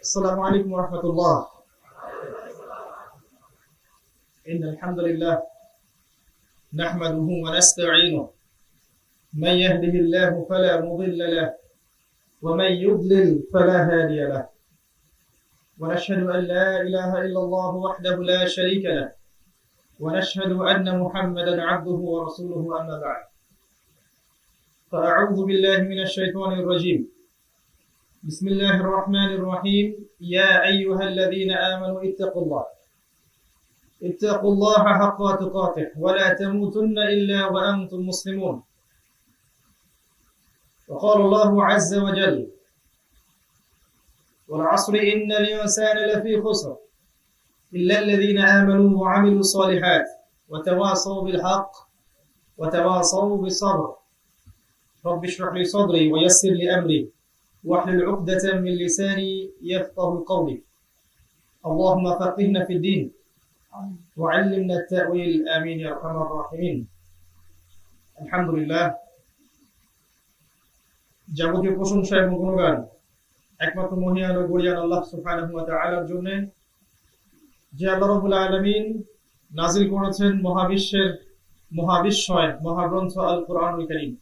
السلام عليكم ورحمة الله. إن الحمد لله نحمده ونستعينه، من يهده الله فلا مضل له ومن يضلل فلا هادي له، ونشهد أن لا إله إلا الله وحده لا شريك له، ونشهد أن محمدا عبده ورسوله، أما بعد. فأعوذ بالله من الشيطان الرجيم. بسم الله الرحمن الرحيم. يا أيها الذين آمنوا اتقوا الله حق تقاته ولا تموتن إلا وأنتم مسلمون. وقال الله عز وجل: والعصر إن الإنسان لفي خسر إلا الذين آمنوا وعملوا الصالحات وتواصوا بالحق وتواصوا بالصبر. رب اشرح لي صدري ويسر لي أمري واحلل عقدة من لساني يفقه قولي. اللهم فقهنا في الدين وعلمنا التأويل، آمين يا أرحم الراحمين. الحمد لله. যাবতীয় প্রশংসা এবং গুণগান একমাত্র মহিয়ান ও গরিয়ান আল্লাহ সুবহানাহু ওয়া তাআলার জন্য, যে আল্লাহ রাব্বুল আলামিন নাযিল করেছেন মহাবিশ্বয় মহাগ্রন্থ আল কোরআনুল কারীম।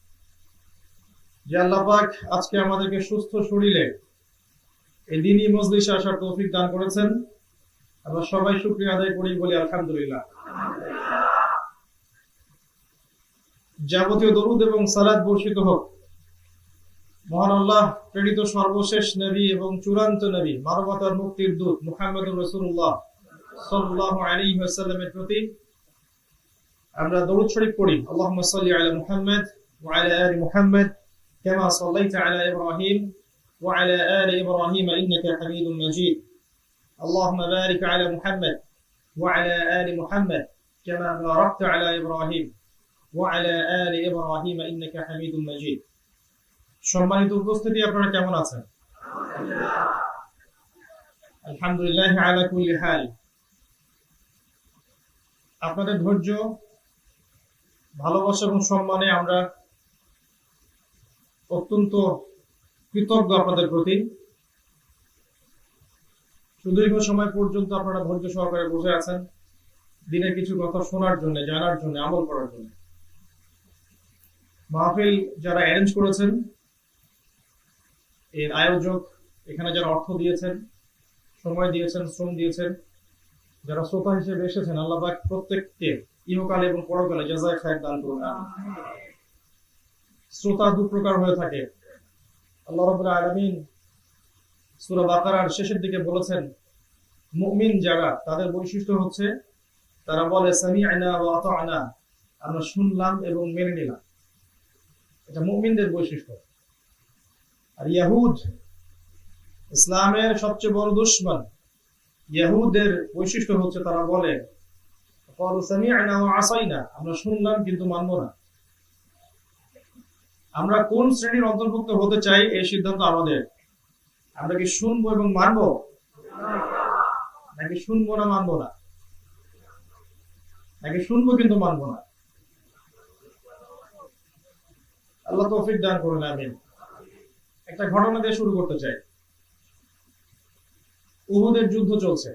যে আল্লাহ পাক আজকে আমাদেরকে সুস্থ শরীরে এই দ্বীনি মজলিসে আসার তৌফিক দান করেছেন। আমরা সবাই শুকরিয়া আদায় করি, বলি আলহামদুলিল্লাহ। যাবতীয় দরুদ এবং সালাত বর্ষিত হোক মহান আল্লাহ প্রেরিত সর্বশেষ নবী এবং চূড়ান্ত নবী, মানবতার মুক্তির দূত মুহাম্মদুর রাসূলুল্লাহ সাল্লাল্লাহু আলাইহি ওয়াসাল্লামের প্রতি। আমরা দরুদ শরীফ পড়ি। আল্লাহুম্মা সাল্লি আলা মুহাম্মদ ওয়া আলা আলি মুহাম্মদ কামা সাল্লাইতা আলা ইব্রাহিম ওয়া আলা আলি ইব্রাহিম ইন্নাকা হামিদুম মাজিদ। আল্লাহুম্মা বারিক আলা মুহাম্মদ ওয়া আলা আলি মুহাম্মদ কামা বারাকতা আলা ইব্রাহিম ওয়া আলা আলি ইব্রাহিম ইন্নাকা হামিদুম মাজিদ। সম্মানিত উপস্থিতি, আপনারা কেমন আছেন? আলহামদুলিল্লাহ আলা কুল্লি হাল। আপনাদের ধৈর্য, ভালোবাসা এবং সম্মানে আমরা অত্যন্ত কৃতজ্ঞ আপনাদের প্রতি। সুদীর্ঘ সময় পর্যন্ত আপনারা ধৈর্য সহকারে বসে আছেন দিনের কিছু কথা শোনার জন্য, জানার জন্য, আমল করার জন্য। মাহফিল যারা অ্যারেঞ্জ করেছেন, এর আয়োজক, এখানে যারা অর্থ দিয়েছেন, সময় দিয়েছেন, শ্রম দিয়েছেন, যারা শ্রোতা হিসেবে এসেছেন, আল্লাহ পাক প্রত্যেককে ইহকালে এবং পরকালে জাযায়ে খায়র দান করুন। শ্রোতা দু প্রকার হয়ে থাকে। আল্লাহ রাব্বুল আলামিন সূরা বাকারার শেষের দিকে বলেছেন, মুমিন যারা, তাদের বৈশিষ্ট্য হচ্ছে তারা বলে সামি'না ওয়া আতা'না, আমরা শুনলাম এবং মেনে নিলাম। এটা মুমিনদের বৈশিষ্ট্য। আর ইহুদ, ইসলামের সবচেয়ে বড় দুশমন, ইহুদের বৈশিষ্ট্য হচ্ছে তারা বলে ক্বালু সামি'না ওয়া আসাইনা, আমরা শুনলাম কিন্তু মানব না। আমরা কোন শ্রেণীর অন্তর্ভুক্ত হতে চাই এই সিদ্ধান্ত আমাদের। আমরা কি শুনবো এবং মানবো, নাকি শুনবো না মানবো না, নাকি শুনবো কিন্তু মানবো না? আল্লাহ তৌফিক দান করুন, আমিন। একটা ঘটনা দিয়ে শুরু করতে চাই। উহুদের যুদ্ধ চলছে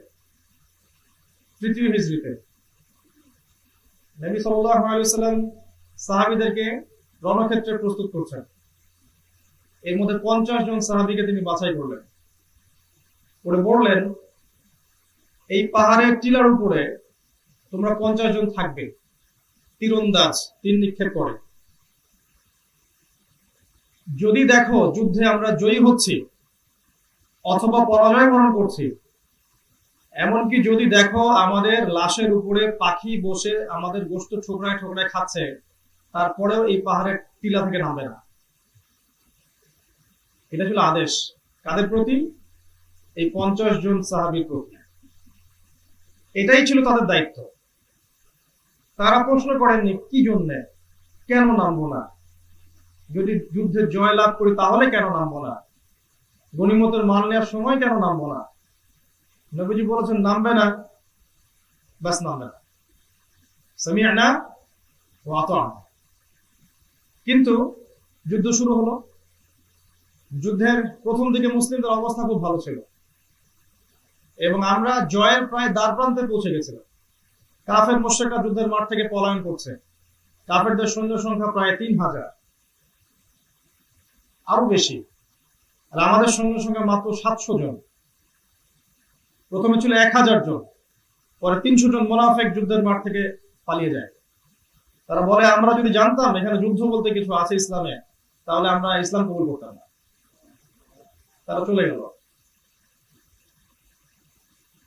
3য় হিজরিতে। নবী সাল্লাল্লাহু আলাইহি ওয়াসাল্লাম সাহাবীদেরকে রণক্ষেত্রে প্রস্তুত করছেন। এর মধ্যে 50 জন সাহাবীকে তিনি বাছাই করলেন, করে বললেন, এই পাহাড়ের টিলার উপরে তোমরা 50 জন থাকবে, তীরন্দাজ, তীর নিক্ষেপ করে। যদি দেখো যুদ্ধে আমরা জয়ী হচ্ছি অথবা পরাজয় বরণ করছি, এমনকি যদি দেখো আমাদের লাশের উপরে পাখি বসে আমাদের গোশত ঠোকরায় ঠোকরায় খাচ্ছে, তারপরেও এই পাহাড়ের টিলা থেকে নামবে না। এটা ছিল আদেশ। কাদের প্রতি? এই 50 জন সাহাবীর প্রতি। এটাই ছিল তাদের দায়িত্ব। তারা প্রশ্ন করেননি কি জন্যে, কেন নামবো না, যদি যুদ্ধে জয় লাভ করি তাহলে কেন নামবো না, গনিমতের মাল নেওয়ার সময় কেন নামবো না। নবীজি বলেছেন নামবে না, বাস নামবে না, সামি'না ওয়া আতা'না। কিন্তু যুদ্ধ শুরু হলো। যুদ্ধের প্রথম দিকে মুসলিমদের অবস্থা খুব ভালো ছিল, এবং আমরা জয়ের প্রায় দ্বারপ্রান্তে পৌঁছে গেছিলাম। কাফের মুশরিকরা যুদ্ধের মাঠ থেকে পলায়ন করছে। কাফেরদের সৈন্য সংখ্যা প্রায় 3000, আরো বেশি। আর আমাদের সৈন্য সংখ্যা মাত্র 700 জন। প্রথমে ছিল 1000 জন, পরে 300 জন মুনাফিক যুদ্ধের মাঠ থেকে পালিয়ে যায়। তারা বলে, আমরা যদি জানতাম এখানে যুদ্ধ বলতে কিছু আছে ইসলামে, তাহলে আমরা ইসলাম কবুল করতাম না। তারা চলে গেল।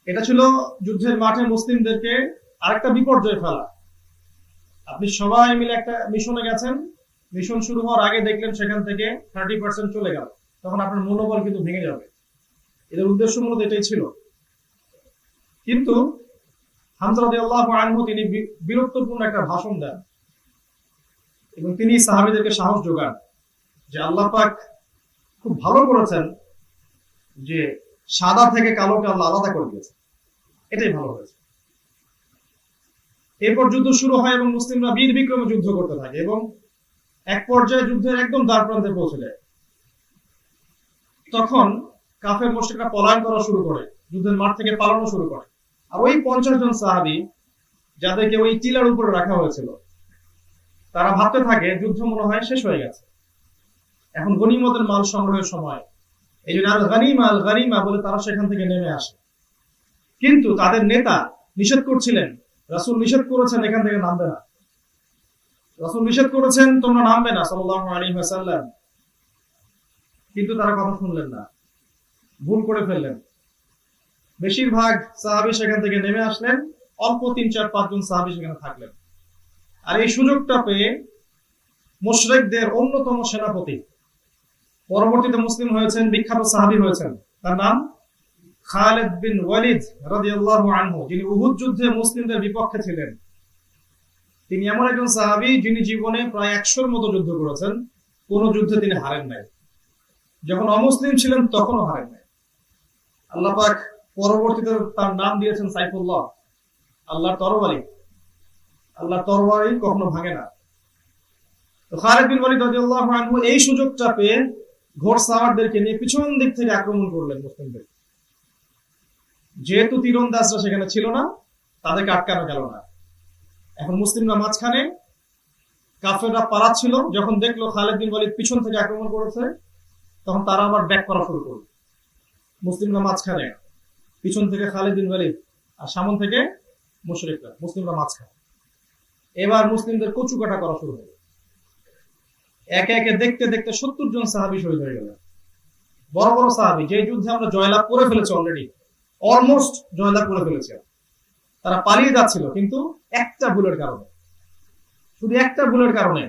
এটা ছিল যুদ্ধের মাঠে মুসলিমদেরকে আরেকটা বিপর্যয় ফেলা। আপনি সবাই মিলে একটা মিশনে গেছেন, মিশন শুরু হওয়ার আগে দেখলেন সেখান থেকে 30% চলে গেল, তখন আপনার মনোবল কিন্তু ভেঙে যাবে। এদের উদ্দেশ্য মূলত এটাই ছিল। কিন্তু হামজা রাদিয়াল্লাহু আনহু তিনি বীরত্বপূর্ণ একটা ভাষণ দেন এবং তিনি সাহাবীদেরকে সাহস যোগান যে আল্লাহ পাক খুব ভালো করেছেন যে সাদা থেকে কালোকে আল্লাহ আলাদা করে দিয়েছেন, এটাই ভালো হয়েছে। এরপর যুদ্ধ শুরু হয় এবং মুসলিমরা বীর বিক্রমে যুদ্ধ করতে থাকে এবং এক পর্যায়ে যুদ্ধের একদম দ্বারপ্রান্তে পৌঁছে যায়। তখন কাফের মুশরিকরা পলায়ন করা শুরু করে, যুদ্ধের মাঠ থেকে পালানো শুরু করে। আর ওই 50 জন সাহাবী যাদেরকে ওই টিলার উপরে রাখা হয়েছিল, তারা ভাবতে থাকে যুদ্ধ মনে হয় শেষ হয়ে গেছে, এখন গনিমতের মাল সংগ্রহের সময়। এই জন্য আল গনিমা বলে তারা সেখান থেকে নেমে আসে। কিন্তু তাদের নেতা নিষেধ করছিলেন, রাসূল নিষেধ করেছেন এখান থেকে নামবে না, রাসূল নিষেধ করেছেন তোমরা নামবে না সাল্লাল্লাহু আলাইহি ওয়াসাল্লাম। কিন্তু তারা কথা শুনলেন না, ভুল করে ফেললেন। বেশিরভাগ সাহাবী সেখান থেকে নেমে আসলেন, অল্প 3-4-5 জন সাহাবী সেখানে থাকলেন। আর এই সুযোগটা পেয়ে মুশরিকদের অন্যতম সেনাপতি, পরবর্তীতে মুসলিম হয়েছেন, বিখ্যাত সাহাবী হয়েছেন, তার নাম খালিদ বিন ওয়ালিদ রাদিয়াল্লাহু আনহু, যিনি উহুদ যুদ্ধে মুসলিমদের বিপক্ষে ছিলেন। তিনি এমন একজন সাহাবী যিনি জীবনে প্রায় 100-র মতো যুদ্ধ করেছেন, কোন যুদ্ধে তিনি হারেন নাই। যখন অমুসলিম ছিলেন তখনও হারেন নাই। আল্লাহ পাক পরবর্তীতে তার নাম দিয়েছেন সাইফুল্লাহ, আল্লাহর তরবারি। আল্লাহর তরবারি কখনো ভাঙে না। তো খালিদ বিন ওয়ালিদ রাদিয়াল্লাহু আনহু এই সুযোগটা পেয়ে ঘোড়সাওয়ারদেরকে নিয়ে পিছন দিক থেকে আক্রমণ করলেন মুসলিমদের। যেহেতু তীরন্দাজরা সেখানে ছিল না, তাদেরকে আটকানো গেল না। এখন মুসলিমরা মাঝখানে, কাফেররা পালাচ্ছিল। যখন দেখলো খালিদ বিন ওয়ালিদ পিছন থেকে আক্রমণ করেছে, তখন তারা আবার ব্যাক করা শুরু করলো। মুসলিমরা মাঝখানে, পিছন থেকে খালিদ বিন ওয়ালিদ, আর সামনে থেকে মুশরিকরা, মুসলিমরা মাঝখানে। এবার মুসলিমদের কচু কাটা করা শুরু হলো। একে একে দেখতে দেখতে 70 জন সাহাবী শহীদ হয়ে গেল। বড় বড় সাহাবী, যে যুদ্ধে আমরা জয়লাভ করে ফেলেছি, অলরেডি অলমোস্ট জয়লাভ করে ফেলেছি। তারা পালিয়ে যাচ্ছিল, কিন্তু একটা ভুলের কারণে, শুধু একটা ভুলের কারণে,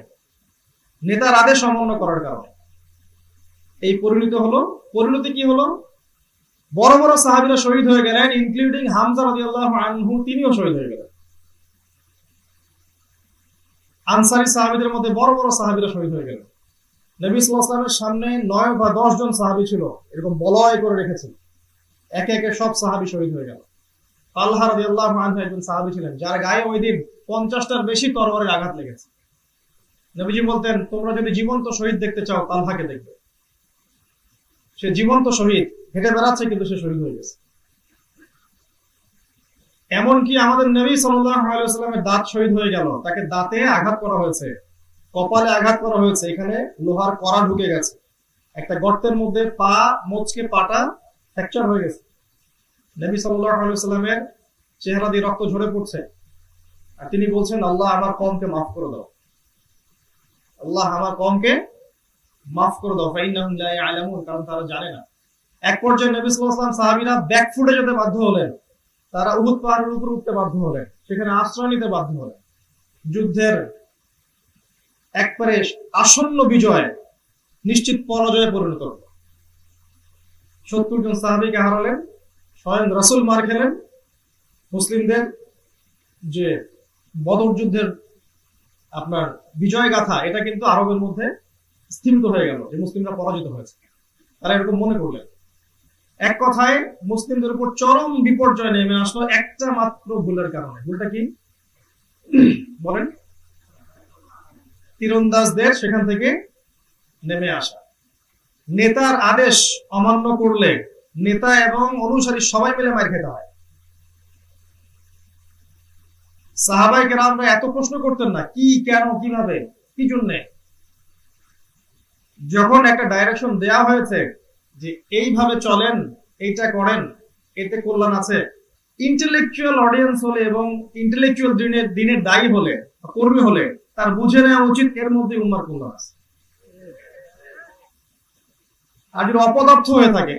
নেতার আদেশ অমান্য করার কারণে এই পরিণতি কি হলো? বড় বড় সাহাবীরা শহীদ হয়ে গেলেন, ইনক্লুডিং হামজা রাদিয়াল্লাহু আনহু, তিনিও শহীদ হয়ে গেলেন। আনসারী সাহাবীদের মধ্যে বড় বড় সাহাবীরা শহীদ হয়ে গেলেন। নবী সাল্লাল্লাহু আলাইহি ওয়াসাল্লামের সামনে 9 বা 10 জন সাহাবী ছিল, এরকম বলয় করে রেখেছেন। একে একে সব সাহাবী শহীদ হয়ে গেল। তালহা রাদিয়াল্লাহু আনহু একজন সাহাবী ছিলেন, যার গায়ে ওই দিন 50টার বেশি তরবারির আঘাত লেগেছে। নবীজি বলতেন, তোমরা যদি জীবন্ত শহীদ দেখতে চাও, তালহাকে দেখবে। সে জীবন্ত শহীদ, হেঁটে বেড়াচ্ছে, কিন্তু সে শহীদ হয়ে গেছে। এমনকি আমাদের নবী সাল্লাল্লাহু আলাইহি ওয়াসাল্লামের দাঁত শহীদ হয়ে গেল, তাকে দাঁতে আঘাত করা হয়েছে, কপালে আঘাত করা হয়েছে, এখানে লোহার কড়া ঢুকে গেছে, একটা গর্তের মধ্যে পা মোচকে পাটা ফ্র্যাকচার হয়ে গেছে। নবী সাল্লাল্লাহু আলাইহি ওয়াসাল্লামের চেহারা দিয়ে রক্ত ঝরে পড়ছে, আর তিনি বলছেন, আল্লাহ আমার কওমকে মাফ করে দাও, আল্লাহ আমার কওমকে মাফ করে দাও, ফাইন্নাহুম লা ইয়ালামুন, কারণ তারা জানে না। এক পর্যায়ে নবী সাল্লাল্লাহু আলাইহি ওয়াসাল্লাম সাহাবীরা ব্যাকফুটে যেতে বাধ্য হলেন, তারা উহুদ পাহাড়ের উপর উঠতে বাধ্য হলেন, সেখানে আশ্রয় নিতে বাধ্য হলেন। যুদ্ধের একবারে আসন্ন বিজয় নিশ্চিত পরাজয়ে পরিণত হল। 70 জন সাহাবীকে হারালেন, স্বয়ং রাসূল মার খেলেন। মুসলিমদের যে বদর যুদ্ধের আপনার বিজয় গাথা, এটা কিন্তু আরবের মধ্যে স্থিমিত হয়ে গেল যে মুসলিমরা পরাজিত হয়েছে। তারা এরকম মনে করলেন। এক কথায় মুসলিমদের উপর চরম বিপর্যয় নেমে আসলো একটা মাত্র ভুলের কারণে। ভুলটা কি বলেন? তীরন্দাজদের সেখান থেকে নেমে আসা। নেতার আদেশ অমান্য করলে নেতা এবং অনুসারী সবাই মিলে মার খেতে হয়। সাহাবায়ে কেরামরা এত প্রশ্ন করতেন না, কি, কেন, কিভাবে, কি জন্যে। যখন একটা ডাইরেকশন দেয়া হয়েছে যে এইভাবে চলেন, এইটা করেন, এতে কল্যাণ আছে, ইন্টেলেকচুয়াল অডিয়েন্স হলে এবং ইন্টেলেকচুয়াল দিনের দায়ী হলে, কর্মী হলে তার বুঝে নেওয়া উচিত এর মধ্যে উম্মার কল্যাণ আছে। আর যদি অপদার্থ হয়ে থাকে,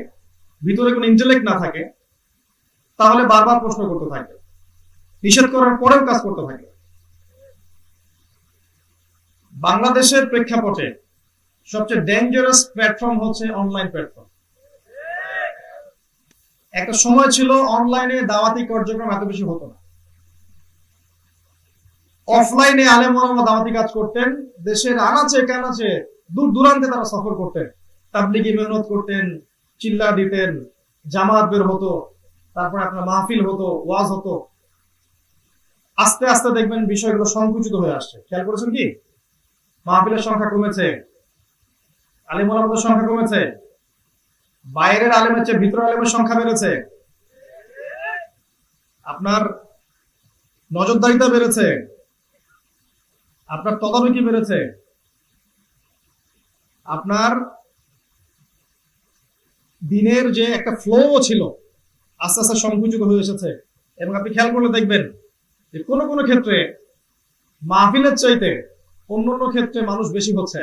ভিতরে কোনো ইন্টেলেক্ট না থাকে, তাহলে বারবার প্রশ্ন করতে থাকে, নিষেধ করার পরেও কাজ করতে থাকে। বাংলাদেশের প্রেক্ষাপটে সবচেয়ে ডেঞ্জারাস প্ল্যাটফর্ম হচ্ছে অনলাইন প্ল্যাটফর্ম। একটা সময় ছিল অনলাইনে দাওয়াতি কার্যক্রম এত বেশি হতো না। অফলাইনে আলেম ওলামা দাওয়াতি কাজ করতেন, দেশের আনাচে কানাচে দূর দূরান্তে তারা সফর করতেন, তাবলিগি মেহনত করতেন, চিল্লা দিতেন, জামাত বের হতো, তারপর আপনার মাহফিল হতো, ওয়াজ হতো। আস্তে আস্তে দেখবেন বিষয়গুলো সংকুচিত হয়ে আসছে। খেয়াল করেছেন কি? মাহফিলের সংখ্যা কমেছে, আলেম ওলামাদের সংখ্যা কমেছে, বাইরের আলেমের চেয়ে ভিতরের আলেমের সংখ্যা বেড়েছে, আপনার নজরদারিতা বেড়েছে, আপনার তদারকি বেড়েছে, আপনার দিনের যে একটা ফ্লো ছিল আস্তে আস্তে সংকুচিত হয়ে এসেছে। এবং আপনি খেয়াল করলে দেখবেন যে কোনো কোনো ক্ষেত্রে মাহফিলের চাইতে অন্যান্য ক্ষেত্রে মানুষ বেশি হচ্ছে।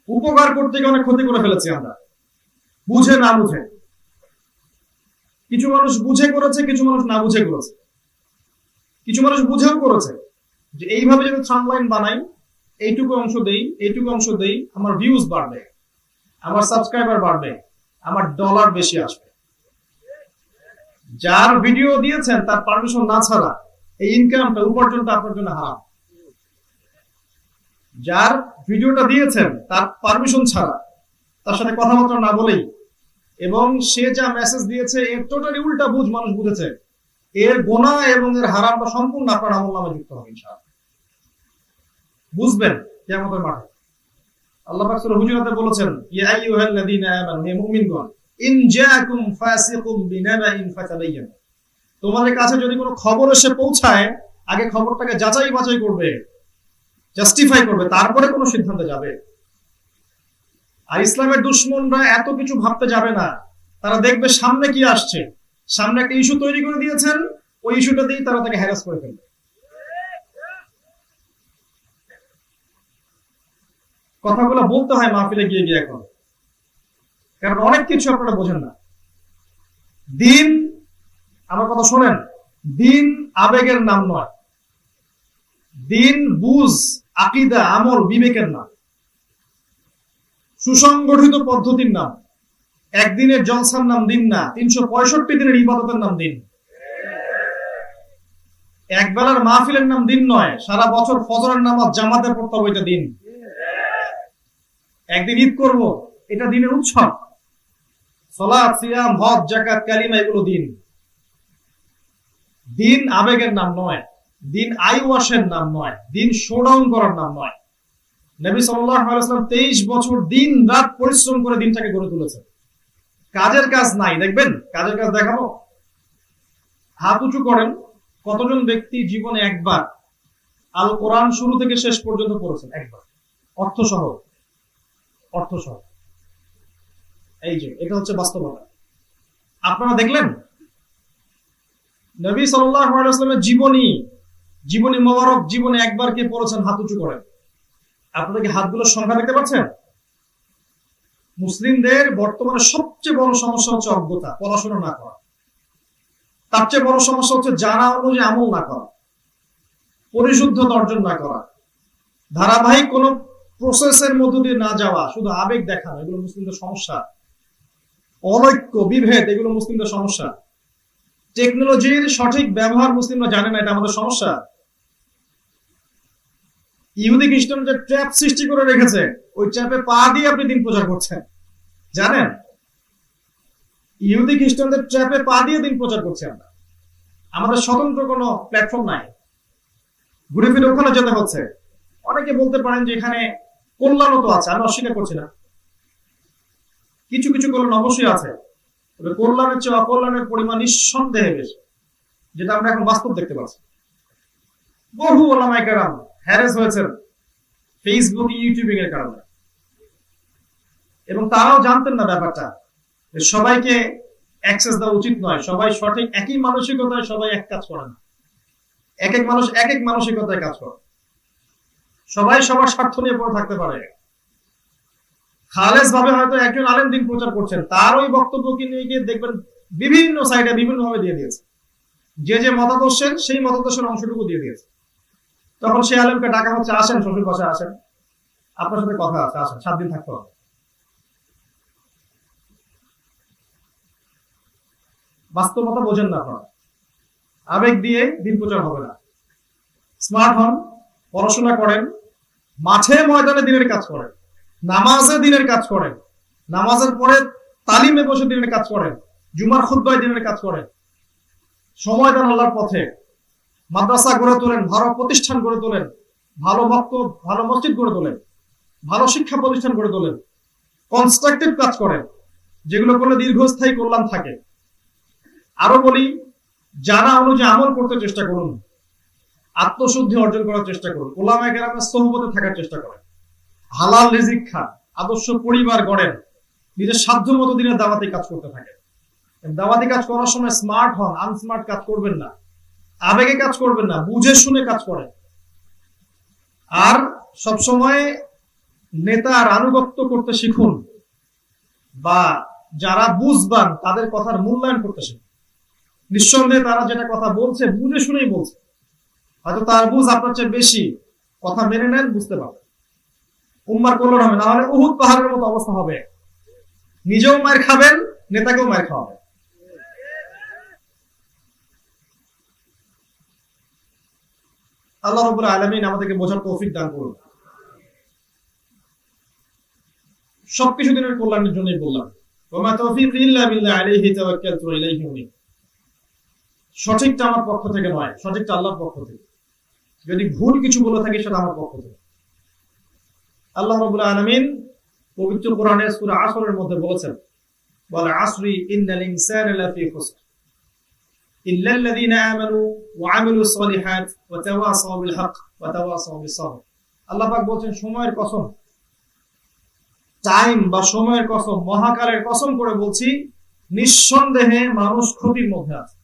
উপকার করতে গিয়ে অনেক ক্ষতি করে ফেলেছি আমরা, বুঝে না বুঝে। কিছু মানুষ বুঝে করেছে, কিছু মানুষ না বুঝে করেছে, কিছু মানুষ বুঝেও করেছে যে এইভাবে যদি থাম্বনেইল বানাই, এইটুকু অংশ দেই, এইটুকু অংশ দেই, আমার ভিউজ বাড়বে, আমার সাবস্ক্রাইবার বাড়বে, আমার ডলার বেশি আসবে। যার ভিডিও দিয়েছেন তার পারমিশন না ছাড়া এই ইনকামটা, উপার্জনটা আপনার জন্য হারাম। যার ভিডিওটা দিয়েছেন তার পারমিশন ছাড়া, তার সাথে কথাবার্তা না বলেই, এবং সে যা মেসেজ দিয়েছে এর টোটালি উল্টা বুঝ মানুষ বুঝেছে, এর গোনা এবং এর হারামটা সম্পূর্ণ আপনার আমলনামায় যুক্ত হবে ইনশাআল্লাহ। বুঝবেন কিয়ামতের মাঠে। আল্লাহ পাক সূরা হুজুরাতে বলেছেন, ইয়া আইয়ুহাল্লাযীনা আমানু, হে মুমিনগণ, ইন জাআকুম ফাসিকুম বিনাবাইন ফাতাবায়ানু, তোমাদের কাছে যদি কোনো খবর এসে পৌঁছায়, আগে খবরটাকে যাচাই বাছাই করবে, জাস্টিফাই করবে, তারপরে কোনো সিদ্ধান্তে যাবে। আর ইসলামের দুশমনরা এত কিছু ভাবতে যাবে না। তারা দেখবে সামনে কি আসছে, সামনে একটা ইস্যু তৈরি করে দিয়েছেন, ওই ইস্যুটা দিয়ে তারা তাকে হ্যারাস করে ফেলবে। কথাগুলো বলতে হয় মাহফিলে গিয়ে গিয়ে এখন, কারণ অনেক কিছু আপনারা বোঝেন না। দিন, আমার কথা শোনেন, দিন আবেগের নাম নয়, দিন বুঝ, আকীদা, আমল, বিবেকের নাম, সুসংগঠিত পদ্ধতির নাম। একদিনের জলসার নাম দিন না, 365 দিনের ইবাদতের নাম দিন। এক বেলার মাহফিলের নাম দিন নয়, সারা বছর ফজরের নামাজ জামাতে পড়তে হবে, এটা দিন। একদিন ঈদ করব, এটা দিনের উৎসব। সালাত, সিয়াম, হজ, যাকাত, কালিমা, এগুলো দিন। দিন আবেগের নাম নয়, দিন আই ওয়াশের নাম নয়, দিন শোডাউন করার নাম নয়। নবী সাল্লাল্লাহু আলাইহি ওয়াসাল্লাম 23 বছর দিন রাত পরিশ্রম করে দিনটাকে গড়ে তুলেছেন। কাজের কাজ নাই, দেখবেন কাজের কাজ দেখাবো। হাত উঁচু করেন, কতজন ব্যক্তি জীবনে একবার আল কোরআন শুরু থেকে শেষ পর্যন্ত পড়েছেন? একবার, অর্থসহ। অর্থসহ। এই যে এটা হচ্ছে বাস্তবতা। আপনারা দেখলেন নবী সাল্লাল্লাহু আলাইহি ওয়াসাল্লামের জীবনী মোবারক জীবনে একবার কে পড়েছেন? হাত উঁচু করেন। আপনারা কি হাতগুলোর সংখ্যা দেখতে পাচ্ছেন? মুসলিমদের বর্তমানে সবচেয়ে বড় সমস্যা হচ্ছে অজ্ঞতা, পড়াশোনা না করা। তার চেয়ে বড় সমস্যা হচ্ছে জানা অনুযায়ী আমল না করা, পরিশুদ্ধতা অর্জন না করা, ধারাবাহিক কোন প্রসেসের মধ্য দিয়ে না যাওয়া, শুধু আবেগ দেখানো, এগুলো মুসলিমদের সমস্যা। অনৈক্য, বিভেদ, এগুলো মুসলিমদের সমস্যা। টেকনোলজির সঠিক ব্যবহার মুসলিমরা জানে না, এটা আমাদের সমস্যা। ইহুদি খ্রিস্টান যে ট্র্যাপ সৃষ্টি করে রেখেছে, ওই ট্র্যাপে পা দিয়ে আপনি দিন প্রচার করছেন, জানেন? ইহুদি খ্রিস্টানদের ট্র্যাপে পা দিয়ে দিন প্রচার করছি আমরা। আমাদের স্বতন্ত্র কোনো প্ল্যাটফর্ম নাই, ঘুরে ফিরে ওখানে যেতে হচ্ছে। অনেকে বলতে পারেন যে এখানে কল্যাণও তো আছে, আমি অস্বীকার করছি না। কিছু কিছু কল্যাণ অবশ্যই আছে, তবে কল্যাণের চেয়ে অকল্যাণের পরিমাণ নিঃসন্দেহে বেশি, যেটা আমরা এখন বাস্তব দেখতে পাচ্ছি। বহু ওলামায়ে কেরাম হ্যারেস হয়েছেন ফেসবুক ইউটিউবিং এর কারণে, এবং তারাও জানতেন না ব্যাপারটা, সবাইকে অ্যাক্সেস দেওয়া উচিত নয়। সবাই সঠিক একই মানসিকতায় সবাই এক কাজ করে না, এক এক মানুষ এক এক মানসিকতায় কাজ করে। সবাই সবার স্বার্থ নিয়ে পড়ে থাকতে পারে। খালেস ভাবে হয়তো একজন আলেম দিন প্রচার করছেন, তার ওই বক্তব্যকে নিয়ে গিয়ে দেখবেন বিভিন্ন সাইডে বিভিন্ন ভাবে দিয়ে দিয়েছে, যে যে মতাদর্শের সেই মতাদর্শের অংশটুকু দিয়ে দিয়েছে। তখন সেই আলেমকে ডাকা হচ্ছে, আসেন শ্বশুর বাসায় আসেন, আপনার সাথে কথা আছে, আসেন, 7 দিন থাকতে হবে। বাস্তবতা বোঝেন না আপনারা, আবেগ দিয়ে দিন প্রচার হবে না। স্মার্ট হন, পড়াশোনা করেন, মাঠে ময়দানে দিনের কাজ করেন, নামাজে দিনের কাজ করেন, নামাজের পরে তালিমে বসে দিনের কাজ করেন, জুমার খুতবায় দিনের কাজ করেন, সময় দেন আল্লাহর পথে, মাদ্রাসা গড়ে তোলেন, ভালো প্রতিষ্ঠান গড়ে তোলেন, ভালো মক্তব, ভালো মসজিদ গড়ে তোলেন, ভালো শিক্ষা প্রতিষ্ঠান গড়ে তোলেন, কনস্ট্রাকটিভ কাজ করেন, যেগুলো করলে দীর্ঘস্থায়ী কল্যাণ থাকে। আরো বলি, জানা অনুযায়ী আমল করতে চেষ্টা করুন, আত্মশুদ্ধি অর্জন করার চেষ্টা করুন, উলামায়ে কেরামের সোহবতে থাকার চেষ্টা করেন, হালাল রিজিক খান, আদর্শ পরিবার গড়েন, নিজের সাধ্য মতো দিনের দাওয়াতি কাজ করতে থাকেন। দাওয়াতি কাজ করার সময় স্মার্ট হন, আনস্মার্ট কাজ করবেন না, আবেগে কাজ করবেন না, বুঝে শুনে কাজ করেন। আর সবসময় নেতার আনুগত্য করতে শিখুন, বা যারা বুঝবান তাদের কথার মূল্যায়ন করতে শিখুন। নিঃসন্দেহে তারা যেটা কথা বলছে বুঝে শুনেই বলছে, হয়তো তার বুঝ আপনার চেয়ে বেশি, কথা মেনে নেন, বুঝতে পারবেন, উম্মার কল্যাণ হবে। না হলে উহুদ পাহাড়ের মতো অবস্থা হবে, নিজেও মার খাবেন, নেতাকেও মার খাওয়াবেন। আল্লাহ রাব্বুল আলামিন আমাদেরকে বোঝার তৌফিক দান করুন। সবকিছু দিনের কল্যাণের জন্যই বললাম, ওয়া তাওফীক ইল্লা বিল্লাহ আলাইহি তাওয়াক্কালতু ওয়া ইলাইহি উনীব। সঠিকটা আমার পক্ষ থেকে নয়, সঠিকটা আল্লাহর পক্ষ থেকে। যদি ভুল কিছু বলে থাকি সেটা আমার পক্ষ থেকে। আল্লাহ রাব্বুল আলামিন পবিত্র কোরআনের সূরা আসরের মধ্যে বলেছেন, ওয়াল আসরি ইন্নাল ইনসানা লাফি খুসর ইল্লাল্লাযীনা আমানু ওয়া আমিলুস সলিহাত ওয়া তাওয়াসাউ বিল হক ওয়া তাওয়াসাউ বিস সবর। আল্লাহ পাক বলেন সময়ের কসম, টাইম বা সময়ের কসম, মহাকালের কসম করে বলছি, নিঃসন্দেহে মানুষ ক্ষতির মধ্যে আছে।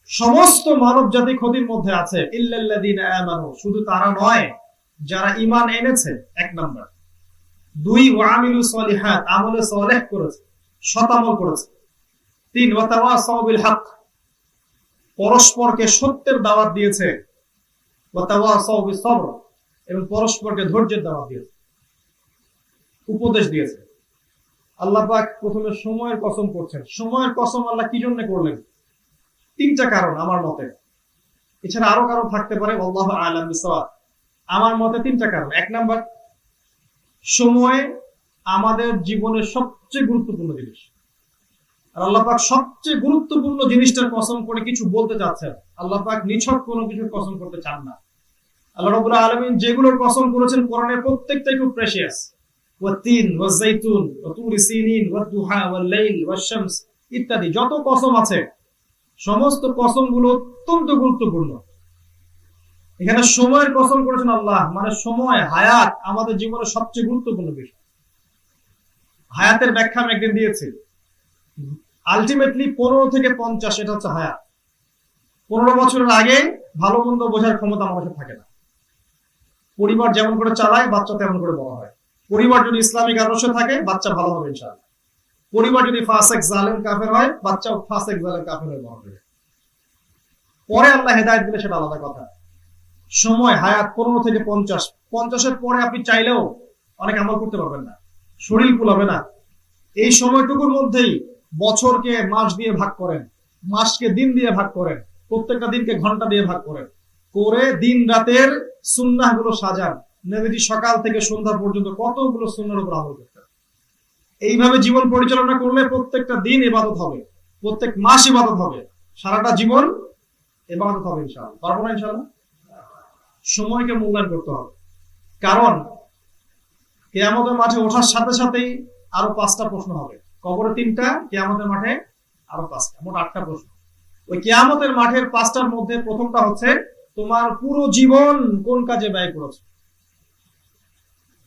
সমস্ত মানব জাতি ক্ষতির মধ্যে আছে, ইল্লাল্লাযীনা আমানু, শুধু তারা নয় যারা ঈমান এনেছে, 1 নাম্বার। 2, ওয়া আমিলুস সলিহাত, আমলে সালেহ করেছে, সৎ আমল করেছে। 3, ওয়া তাওয়াসাউ বিল হক, পরস্পরকে সত্যের দাওয়াত দিয়েছে। ওয়া তাওয়াসাউ বিস সবর, এবং পরস্পরকে ধৈর্যের দাওয়াত দিয়েছে, উপদেশ দিয়েছে। আল্লাহ পাক প্রথমে সময়ের কসম করছেন। সময়ের কসম আল্লাহ কি জন্য করলেন? 3টা কারণ আমার মতে, এছাড়া আরো কারণ থাকতে পারে, আল্লাহু আ'লাম বিসওয়াব। আমার মতে 3টা কারণ। 1 নাম্বার, সময় আমাদের জীবনের সবচেয়ে গুরুত্বপূর্ণ জিনিস, আর আল্লাহ পাক সবচেয়ে গুরুত্বপূর্ণ জিনিসটার কসম করে কিছু বলতে চাচ্ছেন। আল্লাহ পাক নিছক কোনো কিছুর কসম করতে চান না। আল্লাহ রাব্বুল আলামিন যেগুলোর কসম করেছেন কোরআনের প্রত্যেকটাই খুব প্রেশিয়াস। ওয়াত-তিন ওয়াজ-যাইতুন ওয়া তুরি সিনিন ওয়াদ-দুহা ওয়াল-লাইল ওয়াশ-শামস ইত্যাদি যত কসম আছে, সমস্ত কসমগুলো অত্যন্ত গুরুত্বপূর্ণ। এখানে সময়ের কসম করেছেন আল্লাহ, মানে সময়, হায়াত আমাদের জীবনের সবচেয়ে গুরুত্বপূর্ণ বিষয়। হায়াতের ব্যাখ্যা আমি একদিন দিয়েছি, আলটিমেটলি 15 থেকে 50 এটা হচ্ছে হায়াত। 15 বছরের আগে ভালো মন্দ বোঝার ক্ষমতা মানুষের থাকে না। পরিবার যেমন করে চালায়, বাচ্চা তেমন করে বড় হয়। পরিবার যদি ইসলামিক আদর্শে থাকে, বাচ্চা ভালো হবে ইনশাআল্লাহ। পরিবার যদি ফাসিক জালেম কাফের হয়, বাচ্চাও ফাসিক জালেম কাফের হয়ে বড় হবে। পরে আল্লাহ হেদায়েত দিলে সেটা আলাদা কথা। সময়, হায়াত 15 থেকে 50, 50-এর পরে আপনি চাইলেও অনেক আমল করতে পারবেন না, শরীর কুলাবে না। এই সময়টুকুর মধ্যেই বছরকে মাস দিয়ে ভাগ করেন, মাসকে দিন দিয়ে ভাগ করেন, প্রত্যেকটা দিনকে ঘন্টা দিয়ে ভাগ করেন, করে দিন রাতের সুন্নাহগুলো সাজান। নবীজি সকাল থেকে সন্ধ্যা পর্যন্ত কতগুলো সুন্নাহর উপর আমল করতেন। এইভাবে জীবন পরিচালনা করলে প্রত্যেকটা দিন ইবাদত হবে, প্রত্যেক মাস ইবাদত হবে, সারাটা জীবন ইবাদত হবে ইনশাআল্লাহ। পারবো না ইনশাআল্লাহ? সময়কে মূল্যায়ন করতে হবে, কারণ কিয়ামতের মাঠে ওঠার সাথে সাথেই আরো 5টা প্রশ্ন হবে। কবরে 3টা, কিয়ামতের মাঠে আরো 5টা, মোট 8টা প্রশ্ন। ওই কিয়ামতের মাঠের 5টার মধ্যে প্রথমটা হচ্ছে তোমার পুরো জীবন কোন কাজে ব্যয় করেছো।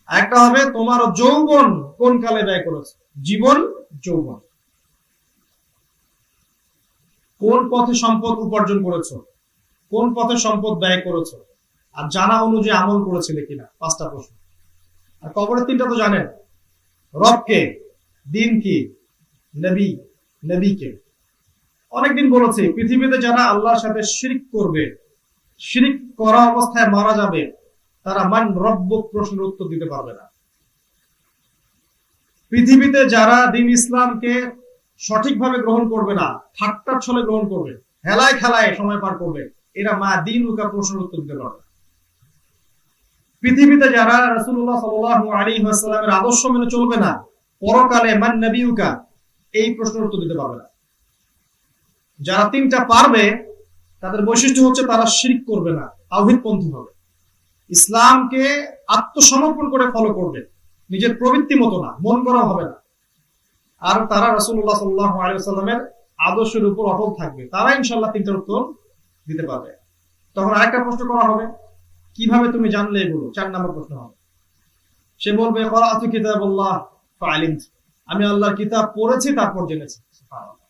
একটা হবে তোমার যৌবন কোন কালে ব্যয় করেছো। জীবন, যৌবন, কোন পথে সম্পদ উপার্জন করেছো, কোন পথে সম্পদ ব্যয় করেছো, আর জানা অনুযায়ী আমল করেছিলে কিনা। 5টা প্রশ্ন। আর কবরের 3টা তো জানেন, রবকে, দিন কি, নবী, নবীকে। অনেকদিন বলেছি পৃথিবীতে যারা আল্লাহর সাথে শিরক করবে, শিরক করা অবস্থায় মারা যাবে, তারা মান রব্বুক প্রশ্নের উত্তর দিতে পারবে না। পৃথিবীতে যারা দিন ইসলামকে সঠিকভাবে গ্রহণ করবে না, ঠাট্টার ছলে গ্রহণ করবে, হেলায় খেলায় সময় পার করবে, এরা মা দিন উকা প্রশ্নের উত্তর দিতে পারবে না। পৃথিবীতে যারা রাসূলুল্লাহ সাল্লাল্লাহু আলাইহি ওয়াসাল্লামের আদর্শ মেনে চলবে না, পরকালে মান নবিয়ুকা এই প্রশ্নের উত্তর দিতে পারবে না। যারা 3টা পারবে তাদের বৈশিষ্ট্য হচ্ছে তারা শিরক করবে না, তাওহীদপন্থী হবে, ইসলামকে আত্মসমর্পণ করে ফলো করবে, নিজের প্রবৃত্তি মতো না, মন করা হবে না। আর তারা রাসূলুল্লাহ সাল্লাল্লাহু আলাইহি ওয়াসাল্লামের আদর্শের উপর অটল থাকবে, তারা ইনশাআল্লাহ 3টার উত্তর দিতে পারবে। তখন আরেকটা প্রশ্ন করা হবে, কিভাবে তুমি জানলে এগুলো? 4 নম্বর প্রশ্ন হবে। সে বলবে ক্বরাআতু কিতাবাল্লাহ ফাআলিমতু, আমি আল্লাহর কিতাব পড়েছি তারপর জেনেছি। সুবহানাল্লাহ।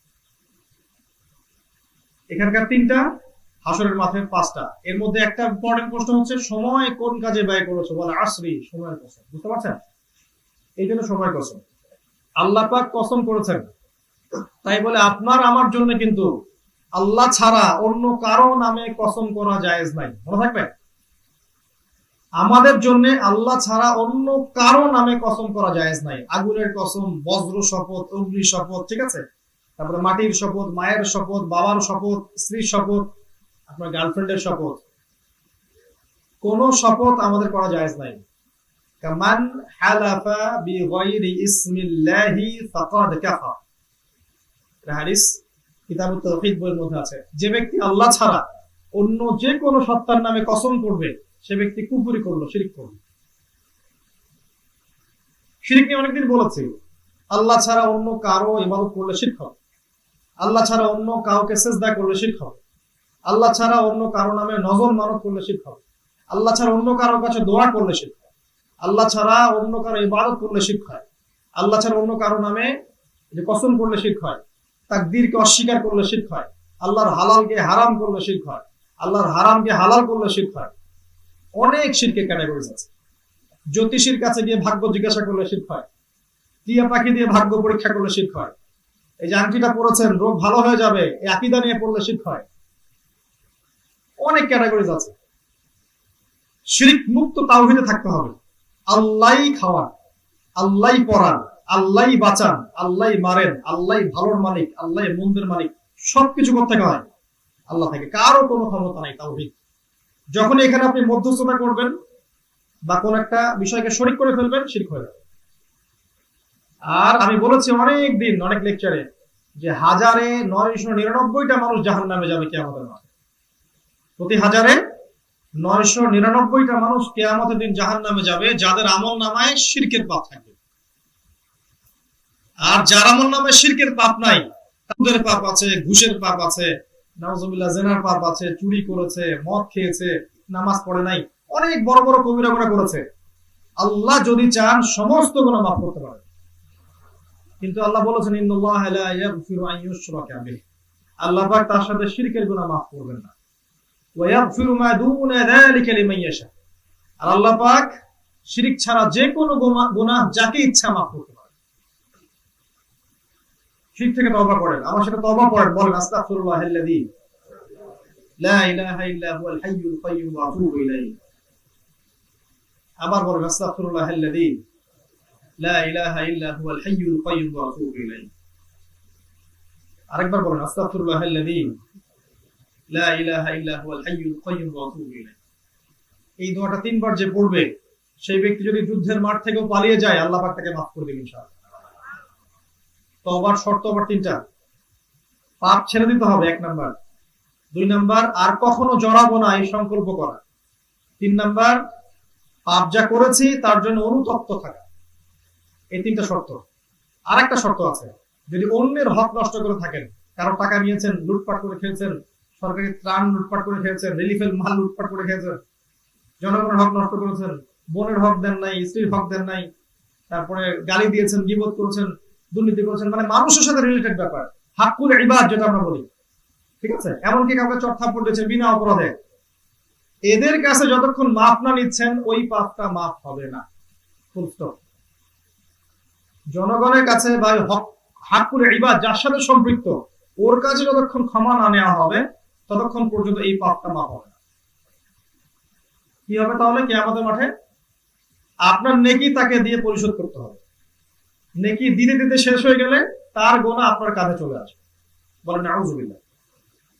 এখানকার 3টা, হাসরের মাঠে 5টা। এর মধ্যে একটা ইম্পর্টেন্ট প্রশ্ন হচ্ছে সময় কোন কাজে ব্যয় করেছো। বলে আসরি, সময়ের কসম। বুঝতে পারছেন? এই জন্য সময় কসম। আল্লাহ পাক কসম করেছেন, তাই বলে আপনার আমার জন্য কিন্তু আল্লাহ ছাড়া অন্য কারো নামে কসম করা জায়েজ নাই। মনে থাকবে, আমাদের জন্য আল্লাহ ছাড়া অন্য কারো নামে কসম করা জায়েজ নাই। আগুনের কসম, বজ্র শপথ, অগ্নি শপথ, ঠিক আছে, তারপরে মাটির শপথ, মায়ের শপথ, বাবার শপথ, স্ত্রীর শপথ, আপনার গার্লফ্রেন্ডের শপথ, কোন শপথ আমাদের করা জায়েজ নাই। কামান হালাফা বিগাইরি ইসমিল্লাহি ফাকাদ কাফার, হাদিস কিতাবুত তাওহীদ বইয়ের মধ্যে আছে। যে ব্যক্তি আল্লাহ ছাড়া অন্য যে কোনো সত্তার নামে কসম করবে, সে ব্যক্তি কুফরি করলো, শিরক করলো। শিরক নিয়ে অনেকদিন বলেছি, আল্লাহ ছাড়া অন্য কারো ইবাদত করলে শিরক হবে, আল্লাহ ছাড়া অন্য কাউকে সিজদা করলে শিরক হবে, আল্লাহ ছাড়া অন্য কারো নামে নজর মানত করলে শিরক হবে, আল্লাহ ছাড়া অন্য কারোর কাছে দোয়া করলে শিরক হয়, আল্লাহ ছাড়া অন্য কারো ইবাদত করলে শিরক হয়, আল্লাহ ছাড়া অন্য কারো নামে যে কসম করলে শিরক হয়, তাকদীরকে অস্বীকার করলে শিরক হয়, আল্লাহর হালালকে হারাম করলে শিরক হয়, আল্লাহর হারামকে হালাল করলে শিরক হয়। অনেক শিরকের ক্যাটাগরিজ আছে। জ্যোতিষীর কাছে গিয়ে ভাগ্য জিজ্ঞাসা করলে শিরক হয়, টিয়া পাখি দিয়ে ভাগ্য পরীক্ষা করলে শিরক হয়, এই যে আংটিটা পড়েছেন রোগ ভালো হয়ে যাবে এই আকীদা নিয়ে পড়লে শিরক হয়। অনেক ক্যাটাগরিজ আছে। শিরক মুক্ত তাওহীদে থাকতে হবে। আল্লাহই খাওয়ান, আল্লাহই পড়ান, আল্লাহই বাঁচান, আল্লাহই মারেন, আল্লাহই ভালোর মালিক, আল্লাহই মন্দের মালিক, সবকিছু করতে হয় আল্লাহ থেকে, কারো কোনো ক্ষমতা নাই। তাওহীদ যখন এখানে আপনি মধ্যস্থতা করবেন বা কোন একটা বিষয়কে শরীক করে ফেলবেন, শিরক হয়ে যাবে। আর আমি বলেছি অনেক দিন, অনেক লেকচারে, যে 999টা মানুষ জাহান্নামে যাবে কিয়ামতের মাঠে। প্রতি 999টা মানুষ কিয়ামতের দিন জাহান্নামে যাবে, যাদের আমল নামায় শিরকের পাপ থাকবে। আর যার আমল নামায় শিরকের পাপ নাই, সুদের পাপ আছে, ঘুষের পাপ আছে, নাউজুবিল্লাহ জিনার পাপ আছে, চুরি করেছে, মদ খেয়েছে, নামাজ পড়ে নাই, অনেক বড় বড় কবিরা গুনাহ করেছে, আল্লাহ যদি চান সমস্ত গুনাহ মাফ করতে পারেন। কিন্তু আল্লাহ বলেছেন ইন্নাল্লাহা লা ইয়াগফিরু আন ইউশরাকা বিহি, আল্লাহ পাক তার সাথে শিরকের গুনাহ মাফ করবেন না। ওয়া ইয়াগফিরু মা দুনা যালিকা লিমান ইয়াশা, আর আল্লাহ পাক শিরক ছাড়া যে কোনো গুনাহ যাকে ইচ্ছা মাফ করতে পারেন। শিরক থেকে তওবা করেন, আমার সাথে তওবা করেন, বলেন আস্তাগফিরুল্লাহাল্লাযী লা ইলাহা ইল্লা হুয়াল হাইয়ুল কাইয়্যুম ওয়া আতুবু ইলাইহি। আবার বলেন আস্তাগফিরুল্লাহাল্লাযী লা ইলাহা ইল্লা হুয়াল হাইয়ুল কাইয়্যুম ওয়া আতুবু ইলাইহি। আরেকবার বলেন আস্তাগফিরুল্লাহাল্লাযী লা ইলাহা ইল্লা হুয়াল হাইয়ুল কাইয়্যুম ওয়া আতুবু ইলাইহি। এই দোয়াটা 3 বার যে পড়বে, সেই ব্যক্তি যদি যুদ্ধের মাঠ থেকেও পালিয়ে যায়, আল্লাহ পাক তাকে মাফ করে দিবেন ইনশাআল্লাহ। তওবার শর্ত আবার 3টা। পাপ ছেড়ে দিতে হবে 1 নাম্বার, 2 নাম্বার আর কখনো জড়াবো না এই সংকল্প করা, 3 নাম্বার পাপ যা করেছি তার জন্য অনুতপ্ত থাকা। এই 3টা শর্ত। আর একটা শর্ত আছে, যদি অন্যের হক নষ্ট করে থাকেন, কারো টাকা নিয়েছেন, লুটপাট করে খেয়েছেন, সরকারি ত্রাণ লুটপাট করে খেয়েছেন, রিলিফের মাল লুটপাট করে খেয়েছেন, জনগণের হক নষ্ট করেছেন, বোনের হক দেন নাই, স্ত্রীর হক দেন নাই, তারপরে গালি দিয়েছেন, গীবত করেছেন, দুর্নীতি করেছেন, মানে মানুষের সাথে রিলেটেড ব্যাপার, হাক্কুল ইবাদ যেটা আমরা বলি, ঠিক আছে? এমনকি কাউকে চড়থাপ্পড় দিয়েছেন বিনা অপরাধে, এদের কাছে যতক্ষণ মাফ না নিচ্ছেন ওই পাপটা মাফ হবে না। Full stop. জনগণের কাছে বা হাক্কুল ইবাদ যার সাথে সম্পৃক্ত, ওর কাছে যতক্ষণ ক্ষমা না নেওয়া হবে ততক্ষণ পর্যন্ত এই পাপটা মাফ হবে না। কি হবে তাহলে কিয়ামতের মাঠে? আপনার নেকি তাকে দিয়ে পরিশোধ করতে হবে। নেকি দিতে দিতে শেষ হয়ে গেলে তার গোনা আপনার কাঁধে চলে আসবে। বলেন নাউযুবিল্লাহ।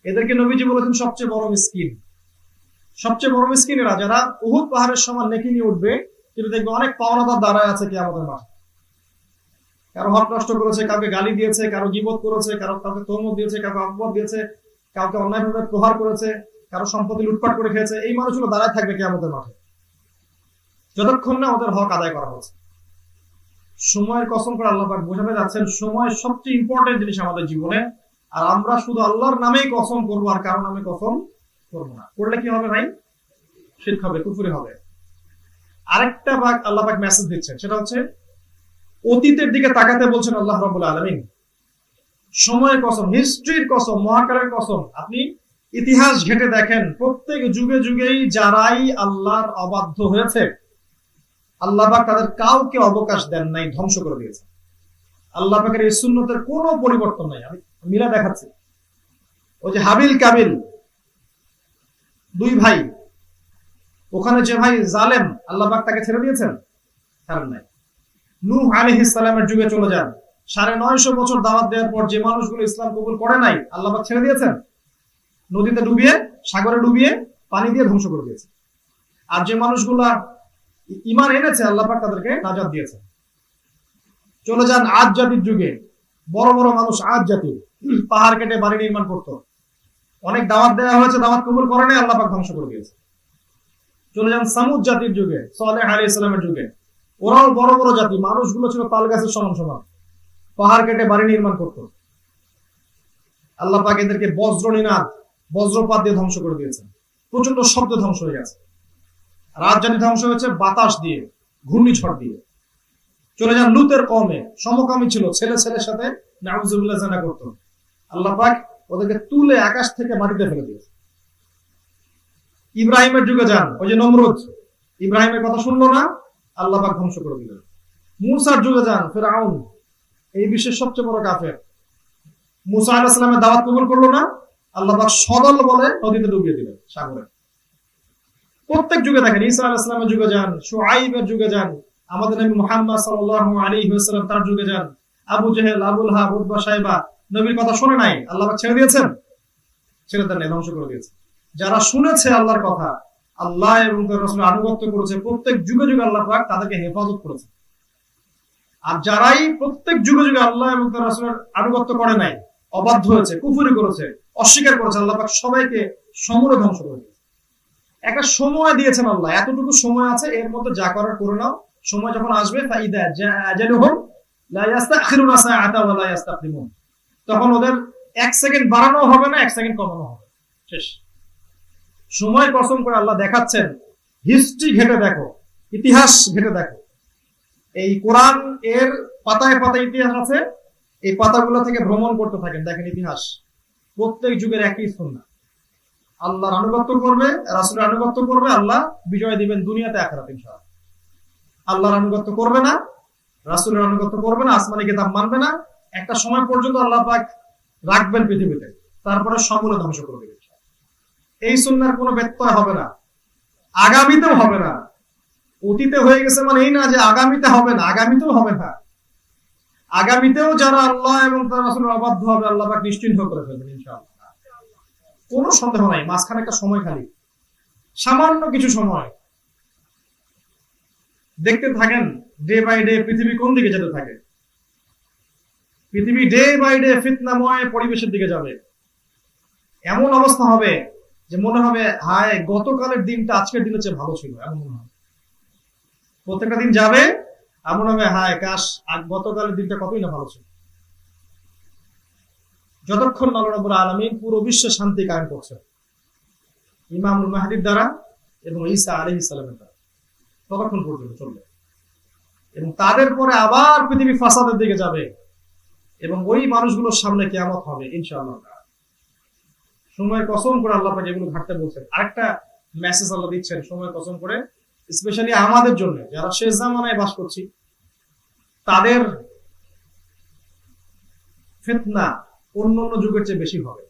এদেরকে নবীজি বলেছেন সবচেয়ে বড় মিসকিন। সবচেয়ে বড় মিসকিন এরা, যারা উহুদ পাহাড়ের সমান নেকি নিয়ে উঠবে, কিন্তু দেখবে অনেক পাওনাদার দাঁড়ায় আছে কিয়ামতের মাঠে। কারো হক নষ্ট করেছে, কাউকে গালি দিয়েছে, কারো গীবত করেছে, কাউকে তহমত দিয়েছে, কাউকে অপবাদ দিয়েছে, কাউকে অন্যায়ভাবে প্রহার করেছে, কারো সম্পত্তি লুটপাট করে খেয়েছে। এই মানুষগুলো দাঁড়ায় থাকবে কিয়ামতের মাঠে যতক্ষণ না ওদের হক আদায় করা হচ্ছে। সময়ের কসম করে আল্লাহ পাক বোঝাতে যাচ্ছেন, সময় সবচেয়ে ইম্পর্টেন্ট জিনিস আমাদের জীবনে, আর আমরা শুধু আল্লাহর নামেই কসম করবো আর কারো নামে কসম করবো না। করলে কি হবে ভাই? শিরক হবে, কুফরি হবে। আরেকটা ভাগ আল্লাহ পাক মেসেজ দিচ্ছেন, সেটা হচ্ছে অতীতের দিকে তাকাতে বলছেন আল্লাহ রাব্বুল আলামিন। সময়ের কসম, হিস্ট্রির কসম, মহাকালের কসম। আপনি ইতিহাস ঘেটে দেখেন, প্রত্যেক যুগে যুগেই যারাই আল্লাহর অবাধ্য হয়েছে, আল্লাহ পাক তাদের কাউকে অবকাশ দেন নাই, ধ্বংস করে দিয়েছে। আল্লাহ পাকের এই সুন্নতের কোনো পরিবর্তন নাই। আমি মিলা দেখাচ্ছি। ওই যে হাবিল কাবিল দুই ভাই, ওখানে যে ভাই জালেম, আল্লাহ পাক তাকে ছেড়ে দিয়েছেন? ছাড়েন নাই। নূহ আলাইহিস সালামের যুগে চলে যান, 950 বছর দাওয়াত দেওয়ার পর যে মানুষগুলো ইসলাম কবুল করে নাই, আল্লাহ পাক ছেড়ে দিয়েছেন? নদীতে ডুবিয়ে, সাগরে ডুবিয়ে, পানি দিয়ে ধ্বংস করে দিয়েছে। আর যে মানুষগুলা ঈমান এনেছে, আল্লাহ পাক তাদেরকে নাজাত দিয়েছে। চলে যান আদ জাতির যুগে, বড় বড় মানুষ আদ জাতি পাহাড় কেটে বাড়ি নির্মাণ করত, অনেক দাওয়াত দেওয়া হয়েছে, দাওয়াত কবুল করে নাই, আল্লাহ পাক ধ্বংস করে দিয়েছে। চলে যান সামুদ জাতির যুগে, সালেহ আলাইহিস সালামের যুগে, ওরাও বড় বড় জাতি, মানুষগুলো ছিল তাল গাছের সমান সমান, পাহাড় কেটে বাড়ি নির্মাণ করত। আল্লাহ পাক এদেরকে বজ্রনিনাদ, বজ্রপাত দিয়ে ধ্বংস করে দিয়েছেন। প্রচন্ড শব্দ ধ্বংস হয়ে গেছে। রাজধানী ধ্বংস হয়েছে বাতাস দিয়ে, ঘূর্ণিঝড় দিয়ে। চলে যান লুতের কওমে, সমকামী ছিল, ছেলে ছেলের সাথে নাউযুবিল্লাহ জানা করত। আল্লাহ পাক ওদেরকে তুলে আকাশ থেকে মাটিতে ফেলে দিয়েছে। ইব্রাহিমের যুগে যান, ওই যে নমরুদ, ইব্রাহিমের কথা শুনলো না, আল্লাহ পাক ধ্বংস করে দিলেন। মুসার যুগে যান, ফিরআউন, এই বিশ্বের সবচেয়ে বড় কাফের, মুসা আলাইহিস সালামের দাওয়াত কবুল করলো না, আল্লাহ পাক সদল বলে নদীতে ডুবিয়ে দিলেন, সাগরে। প্রত্যেক যুগে দেখেন, ঈসা আলাইহিস সালামের যুগে যান, শুআইবের যুগে যান, আমাদের নবী মুহাম্মদ সাল্লাল্লাহু আলাইহি ওয়াসাল্লাম তার যুগে যান, আবু জেহেল, আবু লাহাব, উতবা, শাইবা নবীর কথা শুনে নাই, আল্লাহ পাক ছেড়ে দিয়েছেন? ছেড়ে দেন নাই, ধ্বংস করে দিয়েছে। যারা শুনেছে আল্লাহর কথা, আল্লাহ এবং তার রাসূলের আনুগত্য করেছে, প্রত্যেক যুগে যুগে আল্লাহ পাক তাদেরকে হেফাজত করেছে। আর যারাই প্রত্যেক যুগে যুগে আল্লাহ এবং তার রাসূলের আনুগত্য করে নাই, অবাধ্য হয়েছে, কুফরি করেছে, অস্বীকার করেছে, আল্লাহ পাক সবাইকে সমূলে ধ্বংস করে দিয়েছে। একটা সময় দিয়েছেন আল্লাহ, এতটুকু সময় আছে, এর মধ্যে যা করার করে নাও। সময় যখন আসবে, ফাইদা আজালুহুম লা ইস্তাখিরুনা সাআতা ওয়া লা ইস্তাকদিমুন, তখন ওদের 1 সেকেন্ড বাড়ানো হবে না, 1 সেকেন্ড কমানো হবে, শেষ। সময় কসম করে আল্লাহ দেখাচ্ছেন, হিস্ট্রি ঘেটে দেখো, ইতিহাস ঘেটে দেখো। এই কোরআন এর পাতায় পাতায় ইতিহাস আছে, এই পাতাগুলো থেকে ভ্রমণ করতে থাকেন, দেখেন ইতিহাস। প্রত্যেক যুগের একই সুন্নাহ, আল্লাহর আনুগত্য করবে, রাসূলের আনুগত্য করবে, আল্লাহ বিজয় দিবেন দুনিয়াতে আখিরাতে ইনশাআল্লাহ। আল্লাহর আনুগত্য করবে না, রাসূলের আনুগত্য করবে না, আসমানি কিতাব মানবে না, একটা সময় পর্যন্ত আল্লাহ পাক রাখবেন পৃথিবীতে, তারপরে সমূলে ধ্বংস করে দিবেন। এই সুন্নাহর কোনো ব্যত্যয় হবে না, আগামীতেও হবে না। অতীতে হয়ে গেছে মানে এই না যে আগামীতে হবে না, আগামীতেও হবে না। আগামীতেও যারা আল্লাহ এবং তার রাসূলের অবাধ্য হবে, আল্লাহ পাক নিশ্চিন্ত করে ফেলবেন ইনশাআল্লাহ, কোনো সন্দেহ নাই। মাঝখানে একটা সময় খালি, সামান্য কিছু সময়। দেখতে থাকেন ডে বাই ডে পৃথিবী কোন দিকে যেতে থাকে। পৃথিবী ডে বাই ডে ফিতনাময় পরিবেশের দিকে যাবে। এমন অবস্থা হবে যে মনে হবে হায়, গতকালের দিনটা আজকের দিনের চেয়ে ভালো ছিল, এমন মনে হবে। প্রত্যেকটা দিন যাবে এমন হবে হায় কাশ গতকালের দিনটা কতই না ভালো ছিল। যতক্ষণ আল্লাহ রাব্বুল আলামিন পুরো বিশ্বে শান্তি কায়েম করছে ইমামুল মাহদির দ্বারা এবং ঈসা আলাইহিস সালামের দ্বারা, ততক্ষণ পর্যন্ত চলবে। এবং তাদের পরে আবার পৃথিবী ফাসাদের দিকে যাবে এবং ওই মানুষগুলোর সামনে কিয়ামত হবে ইনশাআল্লাহ। সময়ের কসম করে আল্লাহ পাক এগুলো ঘাটতে বলছেন। আরেকটা মেসেজ আল্লাহ দিচ্ছেন সময়ের কসম করে, স্পেশালি আমাদের জন্য যারা শেষ জামানায় বাস করছি, তাদের ফিতনা অন্য যুগের চেয়ে বেশি হবে।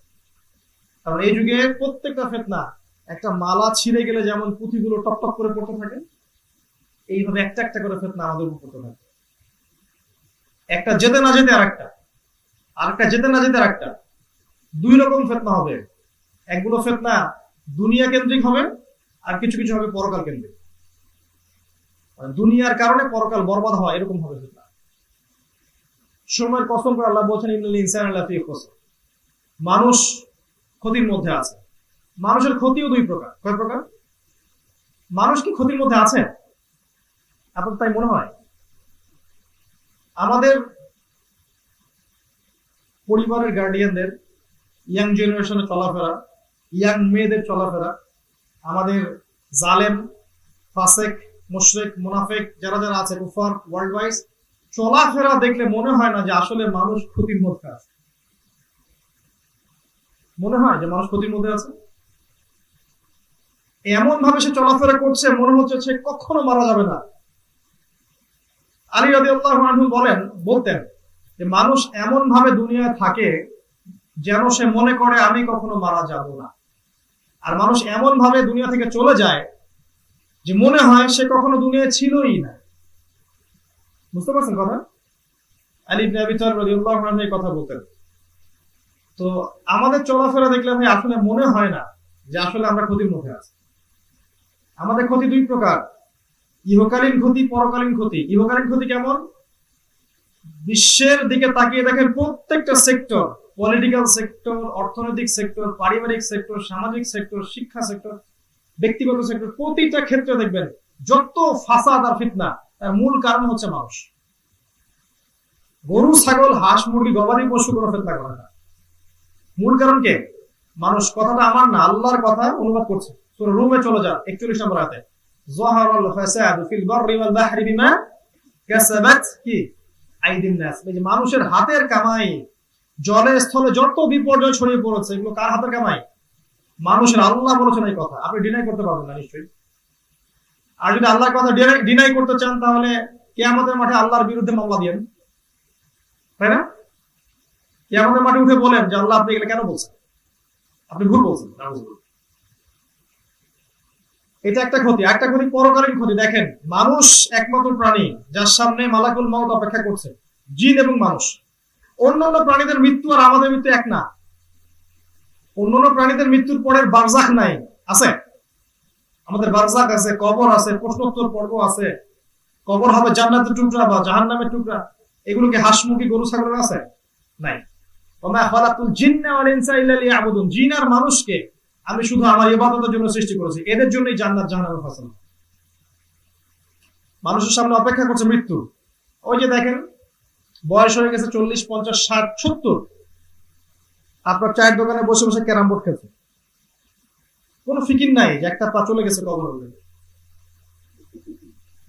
কারণ এই যুগে প্রত্যেকটা ফিতনা একটা মালা ছিঁড়ে গেলে যেমন পুঁথিগুলো টপ করে পড়তে থাকে, এইভাবে একটা একটা করে ফিতনা আমাদের উপর পড়তে থাকে। একটা যেতে না যেতে আরেকটা যেতে না যেতে আরেকটা, দুই রকম ফিতনা হবে। একগুলো ফিতনা দুনিয়া কেন্দ্রিক হবে, আর কিছু কিছু হবে পরকাল কেন্দ্রিক। দুনিয়ার কারণে পরকাল বরবাদ হয়, এরকম হবে ফিতনা। সময়ের কসম করে আল্লাহ বলছেন ইন্নাল ইনসানা লাফি খুসর, মানুষ ক্ষতির মধ্যে আছে। মানুষের ক্ষতিও দুই প্রকার। কয় প্রকার? মানুষ কি ক্ষতির মধ্যে আছে? আপনার তাই মনে হয়? আমাদের পরিবারের গার্ডিয়ানদের ইয়াং জেনারেশনের চলাফেরা, ইয়াং মেয়েদের চলাফেরা, আমাদের জালেম, ফাসেক, মুশরিক, মুনাফিক যারা যারা আছে কুফার ওয়ার্ল্ড ওয়াইজ চলাফেরা দেখলে মনে হয় না যে আসলে মানুষ ক্ষতির মধ্যে আছে। মনে হয় যে মানুষ ক্ষতির মধ্যে আছে। এমন ভাবে সে চলাফেরা করছে মনে হচ্ছে সে কখনো মারা যাবে না। আলী রাদিয়াল্লাহু আনহু বলতেন যে মানুষ এমন ভাবে দুনিয়ায় থাকে যেন সে মনে করে আমি কখনো মারা যাব না, আর মানুষ এমন ভাবে দুনিয়া থেকে চলে যায় যে মনে হয় সে কখনো দুনিয়ায় ছিলই না। বুঝতে পারছেন কথা? আলী ইবনে আবি তালিব রাদিয়াল্লাহু আনহু এই কথা বলতেন। তো আমাদের চলাফেরা দেখলে ভাই আসলে মনে হয় না যে আসলে আমরা ক্ষতির মধ্যে আছি। আমাদের ক্ষতি দুই প্রকার, ইহকালীন ক্ষতি, পরকালীন ক্ষতি। ইহকালীন ক্ষতি কেমন? বিশ্বের দিকে তাকিয়ে দেখেন প্রত্যেকটা সেক্টর, পলিটিক্যাল সেক্টর, অর্থনৈতিক সেক্টর, পারিবারিক সেক্টর, সামাজিক সেক্টর, শিক্ষা সেক্টর, ব্যক্তিগত সেক্টর, প্রতিটা ক্ষেত্রে দেখবেন যত ফাসাদ আর ফিতনা তার মূল কারণ হচ্ছে মানুষ। গরু, ছাগল, হাঁস, মুরগি, গবাদি পশু কোনো ফিতনা করে না। মূল কারণ কে? মানুষ। কথাটা আমার না, আল্লাহর কথা অনুবাদ করছে। সূরা রুমে চলে যান 41 নম্বর আয়াতে, যাহারাল ফাসাদু ফিল বাররি ওয়াল বাহরি বিমা কাসাবাত কি আইদিন নাস। এই যে মানুষের হাতের কামাই, জলে স্থলে যত বিপর্যয় ছড়িয়ে পড়েছে এগুলো কার হাতের কামাই? মানুষের। আল্লাহ বলেছেন এই কথা, আপনি ডিনাই করতে পারবেন না নিশ্চয়ই। আর যদি আল্লাহর কথা ডিনাই করতে চান তাহলে কিয়ামতের মাঠে আল্লাহর বিরুদ্ধে মামলা দিয়েন, তাই না? কিয়ামতের মাঠে উঠে বলেন যে আল্লাহ আপনি এগুলো কেন বলছেন, আপনি ভুল বলছেন। এটা একটা ক্ষতি। একটা ক্ষতি পরকালীন ক্ষতি। দেখেন মানুষ একমাত্র প্রাণী যার সামনে মালাকুল মউত অপেক্ষা করছে, জিন এবং মানুষ। অন্যান্য প্রাণীদের মৃত্যু আর আমাদের মৃত্যু এক না। অন্যান্য প্রাণীদের মৃত্যুর পরের বারজাখ নাই, আছে? আমাদের বারজাখ আছে, কবর আছে, প্রশ্নোত্তর পর্ব আছে। কবর হবে জান্নাতের টুকরা বা জাহান্নামের টুকরা। এগুলো কি হাঁস, মুরগি, গরু, ছাগলের আছে? নাই। ওয়া মা খালাকুল জিন্না ওয়াল ইনসা ইল্লা লিয়াবুদুন। জিন আর মানুষকে আমি শুধু আমার ইবাদতের জন্য সৃষ্টি করেছি, এদের জন্যই জান্নাত জাহান্নামের ফয়সালা। মানুষের সামনে অপেক্ষা করছে মৃত্যু। ওই যে দেখেন বয়স হয়ে গেছে 40, 50, 60, 70, আপনার চায়ের দোকানে বসে বসে ক্যারাম বোর্ড খেলছে, কোনো ফিকির নাই যে একটা পা চলে গেছে কবর হলে।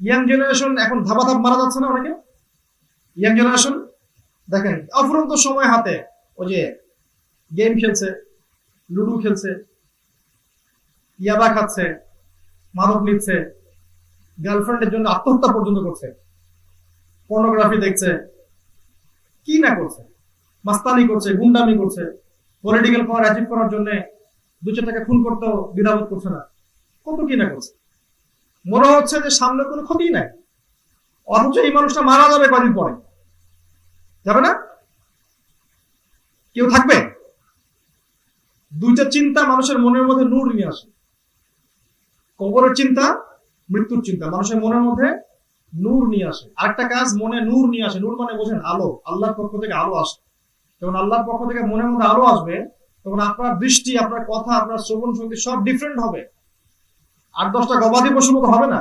ইয়াং জেনারেশন এখন ধাপ মারা যাচ্ছে না অনেকে। ইয়াং জেনারেশন দেখেন অফুরন্ত সময় হাতে, ওই যে গেম খেলছে, লুডু খেলছে, ইয়াবা খাচ্ছে, মাদক নিচ্ছে, গার্লফ্রেন্ডের জন্য আত্মহত্যা পর্যন্ত করছে, পর্নোগ্রাফি দেখছে, কি না করছে, মাস্তানি করছে, গুন্ডামি করছে, পলিটিক্যাল পাওয়ার অ্যাচিভ করার জন্য 2-4 টাকা খুন করতেও দ্বিধাবোধ করছে না, কত কি না করছে। মনে হচ্ছে যে সামনে কোনো ক্ষতি নাই, অথচ এই মানুষটা মারা যাবে কদিন পরে। যাবে না? কেউ থাকবে? দুইটা চিন্তা মানুষের মনের মধ্যে নূর নিয়ে আসে, কবরের চিন্তা, মৃত্যুর চিন্তা মানুষের মনের মধ্যে নূর নিয়ে আসে। আরেকটা কাজ, মনে নূর নিয়ে আসে। নূর মানে বোঝেন আলো, আল্লাহর পক্ষ থেকে আলো আসে। যখন আল্লাহর পক্ষ থেকে মনের মধ্যে আলো আসবে তখন আপনার দৃষ্টি, আপনার কথা, আপনার শ্রবণ শক্তি সব ডিফারেন্ট হবে। 8-10টা গবাদি পশুর মতো হবে না।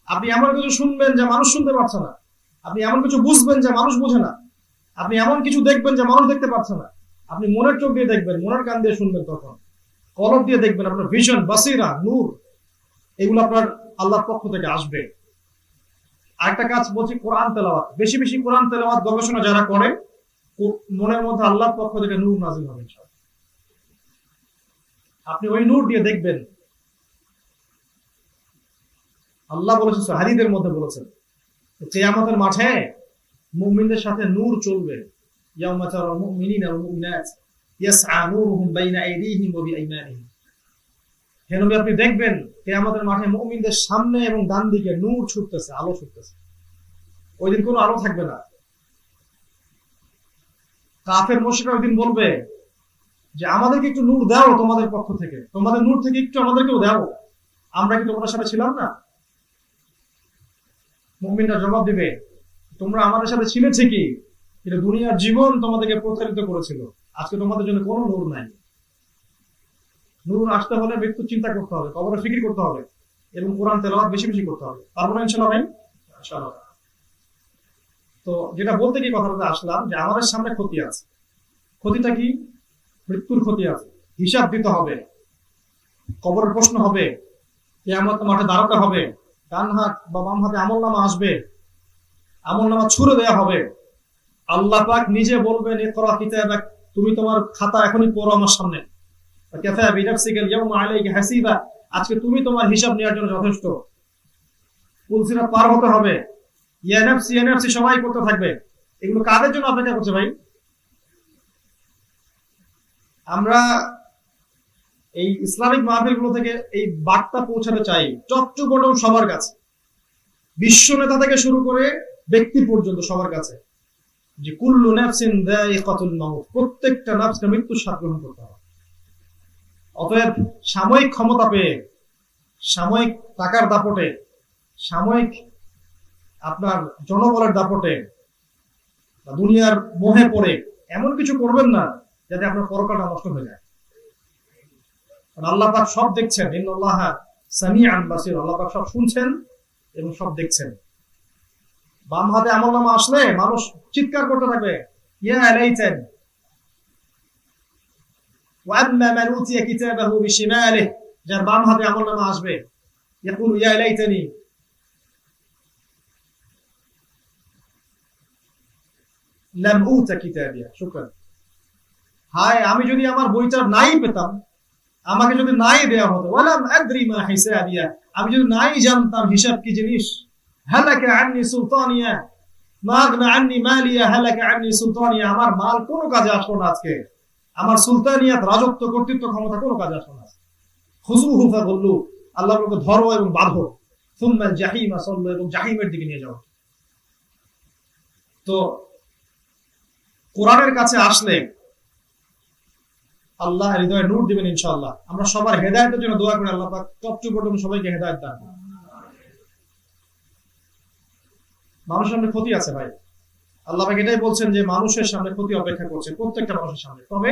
আপনি এমন কিছু শুনবেন যে মানুষ শুনতে পারছে না। আপনি এমন কিছু বুঝবেন যে মানুষ বোঝে না, আপনি এমন কিছু দেখবেন যে মানুষ দেখতে পাচ্ছে না, আপনি মনের চোখ দিয়ে দেখবেন, মনের কান দিয়ে শুনবেন, তখন কলব দিয়ে দেখবেন, আপনার ভিশন, বাসিরা, নূর, এগুলো আপনার আল্লাহর পক্ষ থেকে আসবে। আরেকটা কাজ বলছি, কোরআন তেলাওয়াত, বেশি বেশি কোরআন তেলাওয়াত গবেষণা যারা করে, মনের মধ্যে আল্লাহর পক্ষ থেকে নূর নাজিল হবে। আপনি ওই নূর দিয়ে দেখবেন। আল্লাহ বলেছেন, হাদিসের মধ্যে বলেছেন, কিয়ামতের মাঠে মুমিনদের সাথে নূর চলবে। ইয়াউমা তারাল মুমিনিনা ওয়াল মুমিনাত ইয়াসআ নূরুহুম বাইনা আইদিহিম ওয়া বিআইমানিহিম। হে নবী, আপনি দেখবেন কিয়ামতের মাঠে মুমিনদের সামনে এবং ডান দিকে নূর ছুটতেছে, আলো ছুটতেছে। ওই দিন কোনো আলো থাকবে না। কাফের মুশরিকরা ওই দিন বলবে যে আমাদেরকে একটু নূর দাও তোমাদের পক্ষ থেকে, তোমাদের নূর থেকে একটু আমাদেরকেও দাও, আমরা কি তোমাদের সাথে ছিলাম না? মুমিনরা জবাব দিবে, তোমরা আমাদের সাথে ছিলে ঠিকই, কিন্তু দুনিয়ার জীবন তোমাদেরকে প্রতারিত করেছিল, আজকে তোমাদের জন্য কোনো নূর নাই। নূর আসতে হলে মৃত্যুর চিন্তা করতে হবে, কবরের ফিকির করতে হবে, এবং কোরআন তেলাওয়াত বেশি বেশি করতে হবে। পারবো না ইনশাআল্লাহ ভাই? ইনশাআল্লাহ। তো যেটা বলতে গিয়ে কথাটা আসলাম, যে আমাদের সামনে ক্ষতি আছে। ক্ষতিটা কি? মৃত্যুর ক্ষতি আছে, হিসাব দিতে হবে, কবরের প্রশ্ন হবে, কিয়ামতের মাঠে দাঁড়াতে হবে, ডান হাত বা বাম হাতে আমলনামা আসবে, আমলনামা ছুড়ে দেয়া হবে। আল্লাহ পাক নিজে বলবেন, ইকরা কিতাবাক, তুমি তোমার খাতা এখনই পড়ো আমার সামনে, কাফা বিনাফসিকা আল-ইয়াওমা আলাইকা হাসিবা, আজকে তুমি তোমার হিসাব নেওয়ার জন্য যথেষ্ট। পুলসিরাত পার হতে হবে, ইয়া নাফসি ইয়া নাফসি সবাই করতে থাকবে। এগুলো কাদের জন্য অপেক্ষা করছে ভাই? আমরা এই ইসলামিক মাহফিলগুলো থেকে এই বার্তা পৌঁছাতে চাই চট্টগ্রাম সবার কাছে, বিশ্ব নেতা থেকে শুরু করে ব্যক্তি পর্যন্ত সবার কাছে, যে কুল্লু নাফসিন যায়িকাতুল মাউত, প্রত্যেকটা নাফসকে মৃত্যুর স্বাদ গ্রহণ করতে হবে। অতএব সাময়িক ক্ষমতা পেয়ে, সাময়িক টাকার দাপটে, সাময়িক আপনার জনবলের দাপটে, দুনিয়ার মোহে পড়ে এমন কিছু করবেন না যাতে আপনার পরকালটা নষ্ট হয়ে যায়। আল্লাহ পাক সব দেখছেন, ইন্নাল্লাহা সামিআন বাসীর, আল্লাহ পাক সব শুনছেন এবং সব দেখছেন। বাম হাতে আমলনামা আসলে মানুষ চিৎকার করতে থাকবে, ইয়া লাইতান, ওয়া আম্মা মান উতিয়া কিতাবাহু বিশিমালিহি, যার বাম হাতে আমলনামা আসবে, ইয়াকুলু ইয়া লাইতানি লাম উতা কিতাবিয়া, শুকরান, হায় আমি যদি আমার বইটা নাই পেতাম, আমাকে যদি নাই দেয়া হতো, ওয়ালাম আদরি মা হিসাবিয়া, আমি যদি নাই জানতাম হিসাব কি জিনিস, হালাকা আন্নি সুলতানিয়া মা আগনা আন্নি মালিয়া হালাকা আন্নি সুলতানিয়া, আমার মাল কোনো কাজে আসলো না আজকে, আমার সুলতানিয়াত, রাজত্ব, কর্তৃত্ব, ক্ষমতা কোনো কাজে আসলো না। খুজুহু ফাগুল্লু, আল্লাহ বলকে ধরো এবং বাঁধো, সুম্মাল জাহিমা সাল্লু, এবং জাহিমের দিকে নিয়ে যাও। তো কোরআনের কাছে আসলে আল্লাহ হৃদয়ে নূর দিবেন ইনশাআল্লাহ। আমরা সবার হেদায়েতের জন্য দোয়া করি, আল্লাহ পাক চট্টগ্রাম সবাইকে হেদায়েত দান। মানুষের সামনে ক্ষতি আছে ভাই, আল্লাহ পাক এটাই বলছেন যে মানুষের সামনে ক্ষতি অপেক্ষা করছে, প্রত্যেকটা মানুষের সামনে। তবে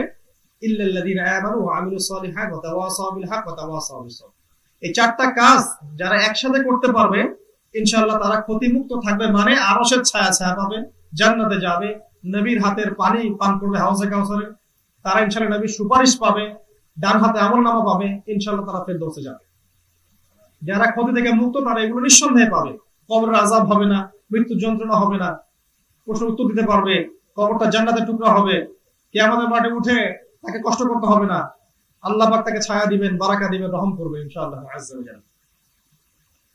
ইল্লাল্লাযীনা আমানু ওয়া আমিলুস সালিহাতি ওয়া তাওয়াসাউ বিল হক ওয়া তাওয়াসাউ বিস সাবর, এই চারটা কাজ যারা একসাথে করতে পারবে ইনশাআল্লাহ তারা ক্ষতিমুক্ত থাকবে, মানে আরশের ছায়া ছায়া পাবে, জান্নাতে যাবে, নবীর হাতের পানি পান করবে হাউজে কাউসারে, তারা ইনশাআল্লাহ নবীর সুপারিশ পাবে, ডান হাতে আমলনামা পাবে, ইনশাআল্লাহ তারা ফেরদৌসে যাবে। যারা ক্ষতি থেকে মুক্ত তারা এগুলো নিঃসন্দেহে পাবে, কবরের আযাব হবে না, মৃত্যু যন্ত্রণা হবে না, প্রশ্ন উত্তর দিতে পারবে, কবরটা জান্নাতের টুকরা হবে, কিয়ামতের মাঠে উঠে তাকে কষ্ট করতে হবে না, আল্লাহ পাক তাকে ছায়া দিবেন, বারাকা দিবেন, রহম করবে ইনশাআল্লাহ আযজা ওয়া জাল্লা।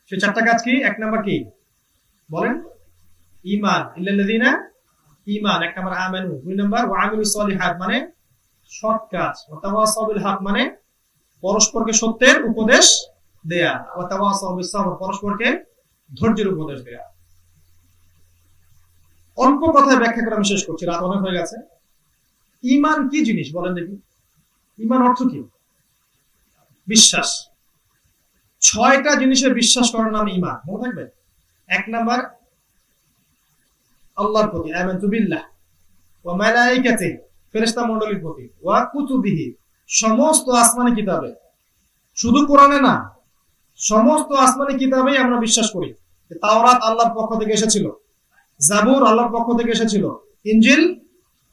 সেই চারটা কাজ কি? এক নাম্বার কি বলেন? ঈমান, ইল্লাল্লাযীনা, ঈমান এক নাম্বার, আমানু দুই নাম্বার, ওয়া আমিলুস সালিহাত মানে সৎ কাজ, ওয়া তাওয়াসাউ বিল হক মানে পরস্পরকে সত্যের উপদেশ দেয়া, ওয়া তাওয়াসাউ বিস সাবর পরস্পরকে ধৈর্যের উপদেশ দেয়া। অল্প কথায় ব্যাখ্যা করে আমি শেষ করছি, রাত অনেক হয়ে গেছে। ঈমান কি জিনিস বলেন দেখি? ঈমান অর্থ কি? বিশ্বাস। 6টা জিনিসের বিশ্বাস করার নাম ঈমান, মনে থাকবে। এক নাম্বার আল্লাহর প্রতি, আমানতু বিল্লাহ ওয়া মালাইকাতিহি, ফেরেশতা মণ্ডলীর প্রতি, ওয়া কুতুবিহি, সমস্ত আসমানি কিতাবে, শুধু কোরআনে না, সমস্ত আসমানি কিতাবেই আমরা বিশ্বাস করি যে তাওরাত আল্লাহর পক্ষ থেকে এসেছিল, জাবুর আল্লাহর পক্ষ থেকে এসেছিল, ইনজিল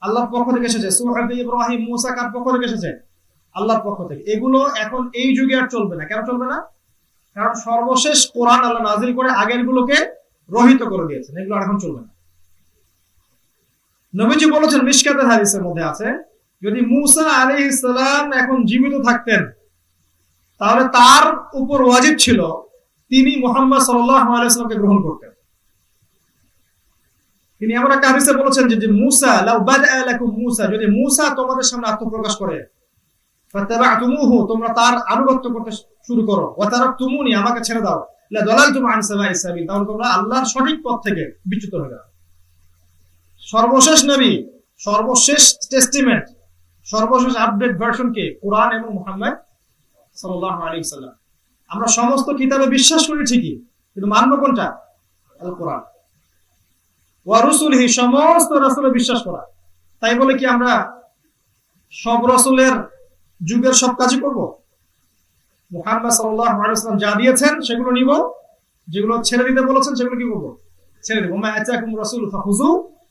আল্লাহর পক্ষ থেকে এসেছে, সুহফ ইব্রাহিম মুসা কার পক্ষ থেকে এসেছে? আল্লাহর পক্ষ থেকে। এগুলো এখন এই যুগে আর চলবে না। কেন চলবে না? কারণ সর্বশেষ কোরআন আল্লাহ নাজিল করে আগের গুলোকে রহিত করে দিয়েছেন, এগুলো আর এখন চলবে না। নবীজি বলেছেন, মিশকাতের হাদিসের মধ্যে আছে, যদি মুসা আলাইহিস সালাম এখন জীবিত থাকতেন তাহলে তার উপর ওয়াজিব ছিল তিনি মুহাম্মদ সাল্লাল্লাহু আলাইহি ওয়াসাল্লামকে গ্রহণ করতেন। তিনি এমন একটা হাদিসে বলেছেন যে মুসা লাউ বাদআ লাকুম মুসা, যদি মুসা তোমাদের সামনে আত্মপ্রকাশ করে, ফাতাবাতুমুহু, তোমরা তার আনুগত্য করতে শুরু করো, ওয়া তারাকতুমুনি, আমাকে ছেড়ে দাও, লা দালালতুম আন সাওয়াইস সাবিল, তাহলে তোমরা আল্লাহর সঠিক পথ থেকে বিচ্যুত হয়ে যাবে। সর্বশেষ নবী, সর্বশেষ টেস্টিমেন্ট, সর্বশেষ আপডেট ভার্সন কে? কোরআন এবং মুহাম্মদ সাল্লাল্লাহু আলাইহি ওয়াসাল্লাম। আমরা সমস্ত কিতাবে বিশ্বাস করি ঠিকই, কিন্তু মানব কোনটা? আল কোরআন। ওয়া রুসুলিহি, সমস্ত রাসূলে বিশ্বাস করা। তাই বলে কি আমরা সব রাসূলের যুগের সব কাজই করব? মুহাম্মদ সাল্লাল্লাহু আলাইহি ওয়াসাল্লাম যা দিয়েছেন সেগুলো নিব, যেগুলো ছেড়ে দিতে বলেছেন সেগুলো কি করব? ছেড়ে দেব। মা আতাকুম রাসূলু ফাখুযু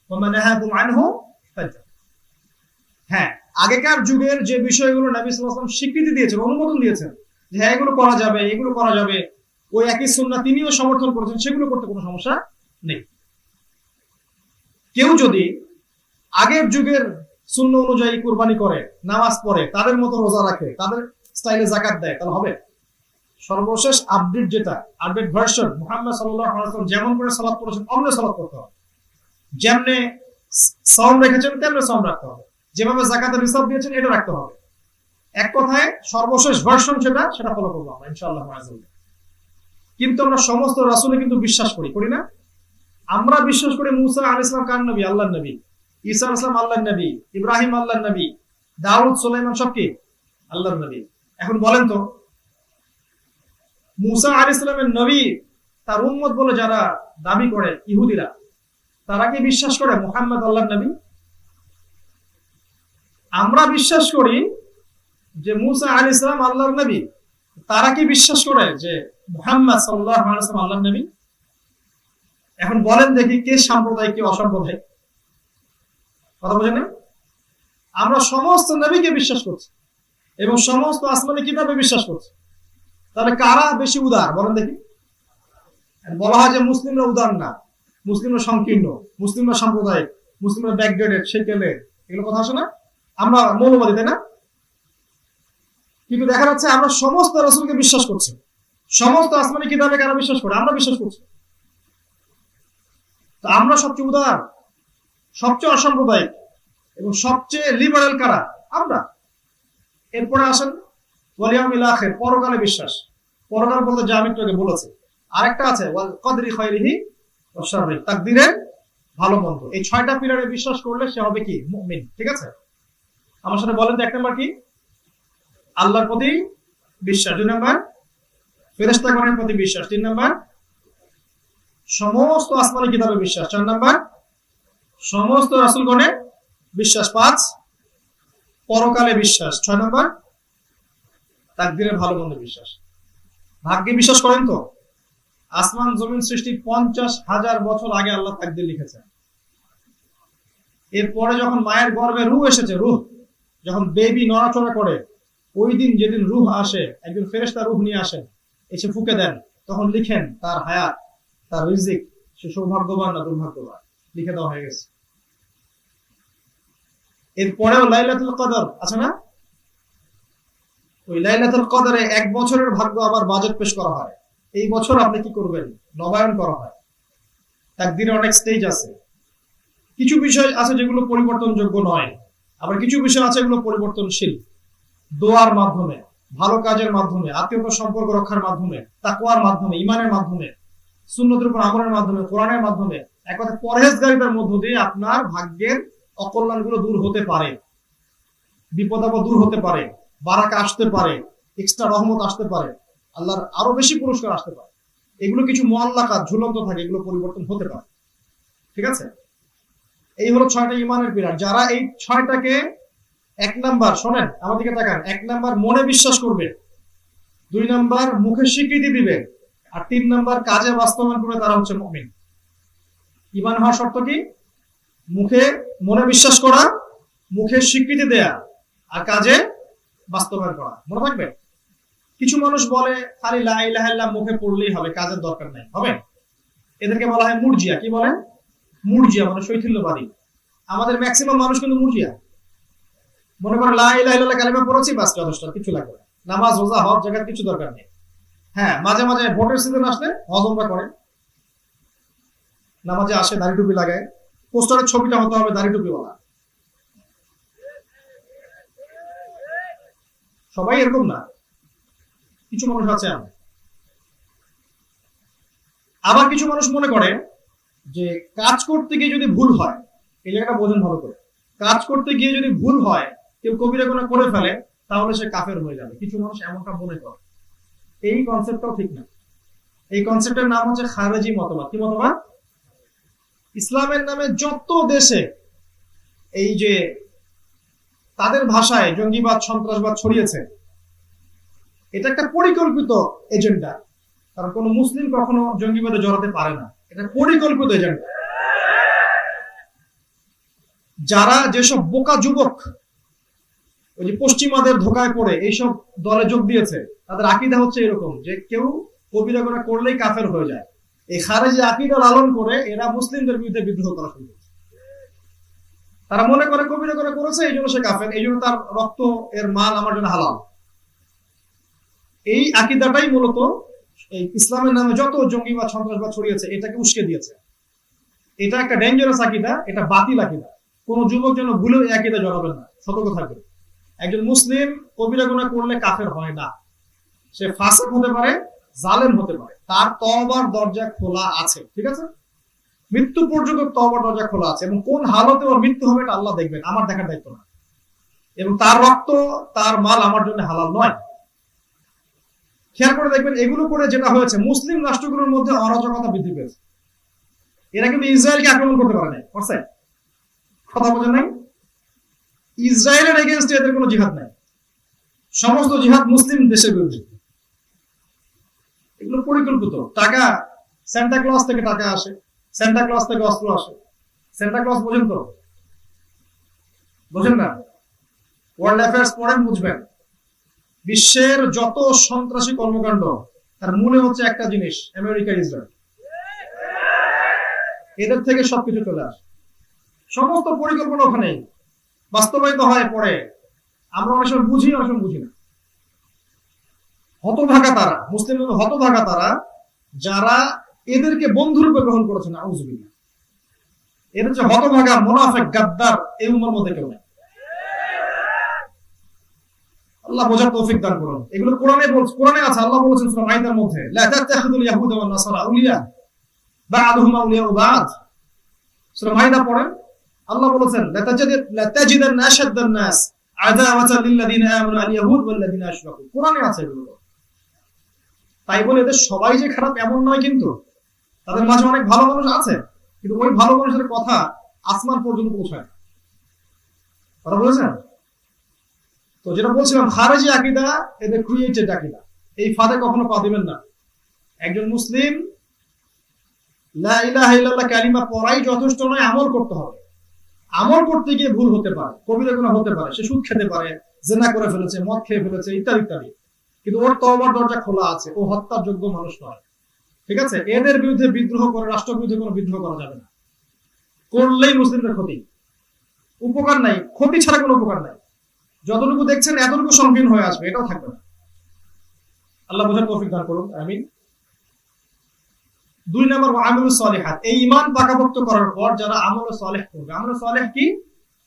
ওয়া মা নাহাকুম আনহু ফান্তাহু। হ্যাঁ, আগেকার যুগের যে বিষয়গুলো নবী সাল্লাল্লাহু আলাইহি ওয়াসাল্লাম স্বীকৃতি দিয়েছেন, অনুমোদন দিয়েছেন যে হ্যাঁ এগুলো করা যাবে, এগুলো করা যাবে, ওই একই সুন্নাহ তিনিও সমর্থন করেছেন, সেগুলো করতে কোনো সমস্যা নেই। কেউ যদি আগের যুগের সুন্নাহ অনুযায়ী কুরবানি করে, নামাজ পড়ে, তাদের মতো রোজা রাখে, তাদের স্টাইলে যাকাত দেয়, তাহলে হবে? সর্বশেষ আপডেট যেটা, আপডেট ভার্সন, মুহাম্মদ সাল্লাল্লাহু আলাইহি ওয়াসাল্লাম যেমন করে সালাত পড়েছেন অমনে সালাত করতে হবে, যেমনে সাওম রেখেছেন তেমনে সাওম রাখতে হবে, যেভাবে যাকাতের হিসাব দিয়েছেন এটা রাখতে হবে। এক কথায় সর্বশেষ ভার্সন সেটা ফলো করবো আমরা ইনশাআল্লাহ। কিন্তু আমরা সমস্ত রাসূলে কিন্তু বিশ্বাস করি না? আমরা বিশ্বাস করি মুসা আলাইহিস সালাম কার নবী? আল্লাহর নবী। ঈসা আলাইহিস সালাম আল্লাহর নবী, ইব্রাহিম আল্লাহর নবী, দাউদ সুলাইমান সব কি আল্লাহর নবী। এখন বলেন তো, মুসা আলাইহিস সালামের নবী তার উম্মত বলে যারা দাবি করে ইহুদিরা, তারা কি বিশ্বাস করে মুহাম্মদ আল্লাহর নবী? আমরা বিশ্বাস করি যে মুসা আলাইহিস সালাম আল্লাহর নবী, তারা কি বিশ্বাস করে যে মুহাম্মদ সাল্লাল্লাহু আলাইহি ওয়াসাল্লাম আল্লাহর নবী? এখন বলেন দেখি কে সাম্প্রদায়িক কে অসাম্প্রদায়িক? কথা বোঝেন? আমরা সমস্ত নবীকে বিশ্বাস করছি এবং সমস্ত আসমানি কিতাবে বিশ্বাস করছি। তাহলে কারা বেশি উদার বলেন দেখি? বলা হয় যে মুসলিমরা উদার না, মুসলিমরা সংকীর্ণ, মুসলিমরা সাম্প্রদায়িক, মুসলিমরা ব্যাকডেটেড, সেকেলে, এগুলো কথা আসে না? আমরা মৌলবাদী, তাই না? কিন্তু দেখা যাচ্ছে আমরা সমস্ত রাসূলকে বিশ্বাস করছি, সমস্ত আসমানি কিতাবে কারা বিশ্বাস করে? আমরা বিশ্বাস করছি। তো আমরা সবচেয়ে উদার, সবচেয়ে অসাম্প্রদায়িক এবং সবচেয়ে লিবারেল কারা? আমরা। এরপরে আসেন ওয়াল ইয়াউমিল আখির, পরকালে বিশ্বাস। পরকাল বলতে যা আমি একটু আগে বলেছি। আরেকটা আছে ওয়াল কদরি খায়রিহি ওয়া শাররি, তাকদীরের ভালো মন্দ। এই 6টা পিলারে বিশ্বাস করলে সে হবে কি? মুমিন। ঠিক আছে? আমার সাথে বলেন তো, এক নাম্বার কি? আল্লাহর প্রতি বিশ্বাস। 2 নাম্বার ফেরেশতাগণের প্রতি বিশ্বাস। 3 নাম্বার সমস্ত আসমানি কিতাবে বিশ্বাস। 4 নাম্বার সমস্ত রাসূলগণের বিশ্বাস। 5 পরকালে বিশ্বাস। 6 নাম্বার তাকদীরের ভালো মন্দ বিশ্বাস। ভাগ্যে বিশ্বাস করেন তো? আসমান জমিন সৃষ্টি 50,000 বছর আগে আল্লাহ তাকদীর লিখেছেন। এরপরে যখন মায়ের গর্ভে রূহ এসেছে, রূহ যখন বেবি নড়াচড়া করে, ওই দিন যেদিন রূহ আসে, একজন ফেরেশতা রূহ নিয়ে আসেন, এসে ফুঁকে দেন, তখন লিখেন তার হায়াত, তার রিজিক, সে সৌভাগ্যবান না দুর্ভাগ্যবান, লিখে দেওয়া হয়ে গেছে। এরপরেও লাইলাতুল কদর আছে না? ওই লাইলাতুল কদরে 1 বছরের ভাগ্য আবার বাজেট পেশ করা হয়। এই বছর আপনি কি করবেন নবায়ন করা হয়। তাকদীরে অনেক স্টেজ আছে। কিছু বিষয় আছে যেগুলো পরিবর্তনযোগ্য নয়, আবার কিছু বিষয় আছে যেগুলো পরিবর্তনশীল। দোয়ার মাধ্যমে, ভালো কাজের মাধ্যমে, আত্মীয়তার সম্পর্ক রক্ষার মাধ্যমে, তাকওয়ার মাধ্যমে, ঈমানের মাধ্যমে, সুন্নতের উপর আমলের মাধ্যমে, কোরআনের মাধ্যমে, এক কথায় পরহেজগারিতার মধ্য দিয়ে আপনার ভাগ্যের অকল্যাণগুলো দূর হতে পারে, বিপদ আপদ দূর হতে পারে, বারাকা আসতে পারে, এক্সট্রা রহমত আসতে পারে, আল্লাহর আরো বেশি পুরস্কার আসতে পারে। এগুলো কিছু মুআল্লাকাত ঝুলন্ত থাকে, এগুলো পরিবর্তন হতে পারে। ঠিক আছে? এই হলো 6টা ঈমানের পিলার। যারা এই 6টাকে 1 নাম্বার, শোনেন আমার দিকে তাকান, 1 নাম্বার মনে বিশ্বাস করবে, 2 নাম্বার মুখে স্বীকৃতি দিবে, আর 3 নাম্বার কাজে বাস্তবায়ন করবে, তারা হচ্ছে মুমিন। ঈমান হওয়ার শর্ত কি? মুখে মনে বিশ্বাস করা, মুখে স্বীকৃতি দেয়া, আর কাজে বাস্তবায়ন করা। মনে থাকবে? কিছু মানুষ বলে খালি লা ইলাহা ইল্লাল্লাহ মুখে পড়লেই হবে, কাজের দরকার নাই, হবে? এদেরকে বলা হয় মুরজিয়া। কি বলে? মুরজিয়া, মানে শৈথিল্যবাদী। আমাদের ম্যাক্সিমাম মানুষ কিন্তু মুরজিয়া। মনে করে লা ইলাহা ইল্লাল্লাহ কালিমা পড়েছি, বাস যথেষ্ট, কিছু লাগবে না। নামাজ রোজা হজ জাকাত কিছু দরকার নেই। হ্যাঁ, মাঝে মাঝে ভোটের সিজন আসলে হজমরা করে, নামাজে আসে, দাড়ি টুপি লাগায়, পোস্টারের ছবিটা হতে হবে দাড়ি টুপিওয়ালা। সবাই এরকম না, কিছু মানুষ আছে। আবার কিছু মানুষ মনে করে যে কাজ করতে গিয়ে যদি ভুল হয়, এই জায়গাটা বোঝেন ভালো করে, কাজ করতে গিয়ে যদি ভুল হয়, কেউ কবিরা গুনাহ করে ফেলে, তাহলে সে কাফের হয়ে যাবে। কিছু মানুষ এমনটা মনে করে। এই কনসেপ্টটাও ঠিক না। এই কনসেপ্টের নাম হচ্ছে খারেজি মতবাদ। কি মতবাদ? ইসলামের নামে যত দেশে এই যে তাদের ভাষায় জঙ্গিবাদ সন্ত্রাসবাদ ছড়িয়েছে, এটা একটা পরিকল্পিত এজেন্ডা। কারণ কোন মুসলিম কখনো জঙ্গিবাদে জড়াতে পারে না, এটা পরিকল্পিত এজেন্ডা। যারা যেসব বোকা যুবক ওই যে পশ্চিমাদের ধোকায় পড়ে এইসব দলে যোগ দিয়েছে, তাদের আকীদা হচ্ছে এরকম যে কেউ কবিরা গুনাহ করলেই কাফের হয়ে যায়। এই খারেজি আকীদা লালন করে এরা মুসলিমদের বিরুদ্ধে বিদ্রোহ করা শুরু করেছে। তারা মনে করে কবিরা গুনাহ করেছে, এই জন্য সে কাফের, এই জন্য তার রক্ত এর মাল আমার জন্য হালাল। এই আকীদাটাই মূলত এই ইসলামের নামে যত জঙ্গিবাদ সন্ত্রাসবাদ ছড়িয়েছে এটাকে উস্কে দিয়েছে। এটা একটা ডেঞ্জারাস আকীদা, এটা বাতিল আকীদা। কোন যুবক যেন ভুলেও এই আকীদা জড়াবেন না, সতর্ক থাকবেন। একজন মুসলিম কবিরা গুনাহ করলে কাফের হয় না। সে ফাসিক হতে পারে, জালেম হতে পারে, তার তওবার দরজা খোলা আছে। ঠিক আছে? মৃত্যু পর্যন্ত তওবার দরজা খোলা আছে, এবং কোন হালতে ওর মৃত্যু হবে এটা আল্লাহ দেখবেন, আমার দেখার দায়িত্ব না। এবং তার রক্ত, তার মাল আমার জন্য হালাল নয়। খেয়াল করে দেখবেন, এগুলো করে যেটা হয়েছে, মুসলিম রাষ্ট্রগুলোর মধ্যে অরাজকতা বৃদ্ধি পেয়েছে। এরা কিন্তু ইসরায়েলকে আক্রমণ করতে পারে নাই, করছে? কথা বোঝেন নাই? ইসরায়েলের এগেইনস্টে এদের কোনো জিহাদ নাই, সমস্ত জিহাদ মুসলিম দেশের বিরুদ্ধে। এগুলো পরিকল্পিত। টাকা, সান্টা ক্লজ থেকে টাকা আসে, সান্টা ক্লজ থেকে অস্ত্র আসে। সান্টা ক্লজ বোঝেন তো? বোঝেন না? ওয়ার্ল্ড অ্যাফেয়ার্স পড়েন, বুঝবেন। বিশ্বের যত সন্ত্রাসী কর্মকাণ্ড, তার মূলে হচ্ছে একটা জিনিস, আমেরিকা, ইসরায়েল। এদের থেকে সবকিছু চলে আসে, সমস্ত পরিকল্পনা ওখানেই বাস্তবায়িত হয়। পরে আমরা অনেক সময় বুঝি, অনেক সময় বুঝি না। হতভাগা তারা, মুসলিম হতভাগা তারা, যারা এদেরকে বন্ধুরূপে গ্রহণ করেছে। নাউযুবিল্লাহ। এদের যে হতভাগা মুনাফিক গাদ্দার, এই উম্মার মধ্যে কেউ নেই। আল্লাহ বোঝার তৌফিক দান করুন। এগুলো কোরআনে আছে। আল্লাহ বলেছেন সূরা মাইদার মধ্যে, লা তাত্তাখিযুল ইয়াহুদা ওয়ান নাসারা আউলিয়া বা'দুহুম আউলিয়া বা'দ। সূরা মাইদা পড়েন, আল্লাহ বলেছেন লা তাজিদান্না আশাদ্দান নাস আদাওয়াতান লিল্লাযিনা আমানু আল ইয়াহুদ ওয়াল লাযিনা আশরাকু। কোরআনে আছে এগুলো। তাই বলে এদের সবাই যে খারাপ এমন নয়, কিন্তু তাদের মাঝে অনেক ভালো মানুষ আছে, কিন্তু ওই ভালো মানুষের কথা আসমান পর্যন্ত পৌঁছায় না। কথা বলেছেন তো? যেটা বলছিলাম, খারেজি আকীদা এদের ক্রিয়েটেড আকীদা। এই ফাঁদে কখনো পা দিবেন না। একজন মুসলিম লা ইলাহা ইল্লাল্লাহ কালিমা পড়াই যথেষ্ট নয়, আমল করতে হবে। আমল করতে গিয়ে ভুল হতে পারে, কবিরা গুনাহ হতে পারে, সে সুদ খেতে পারে, জিনা করে ফেলেছে, মদ খেয়ে ফেলেছে, ইত্যাদি ইত্যাদি, কিন্তু ওর তওবার দরজা খোলা আছে, ও হত্যার যোগ্য মানুষ নয়। ঠিক আছে? এদের বিরুদ্ধে বিদ্রোহ করে, রাষ্ট্র বিরুদ্ধে কোনো বিদ্রোহ করা যাবে না। করলেই মুসলিমদের ক্ষতি, উপকার নাই, ক্ষতি ছাড়া কোনো উপকার নাই। যতটুকু দেখছেন এতটুকু সংকীর্ণ হয়ে আসবে, এটাও থাকবে না। আল্লাহ বোঝার তৌফিক দান করুন, আমিন। 2 নম্বর, আমলুস সালিহাত। এই ঈমান পাকাপোক্ত করার পর যারা আমলে সালেহ করবে। আমলে সালেহ কি?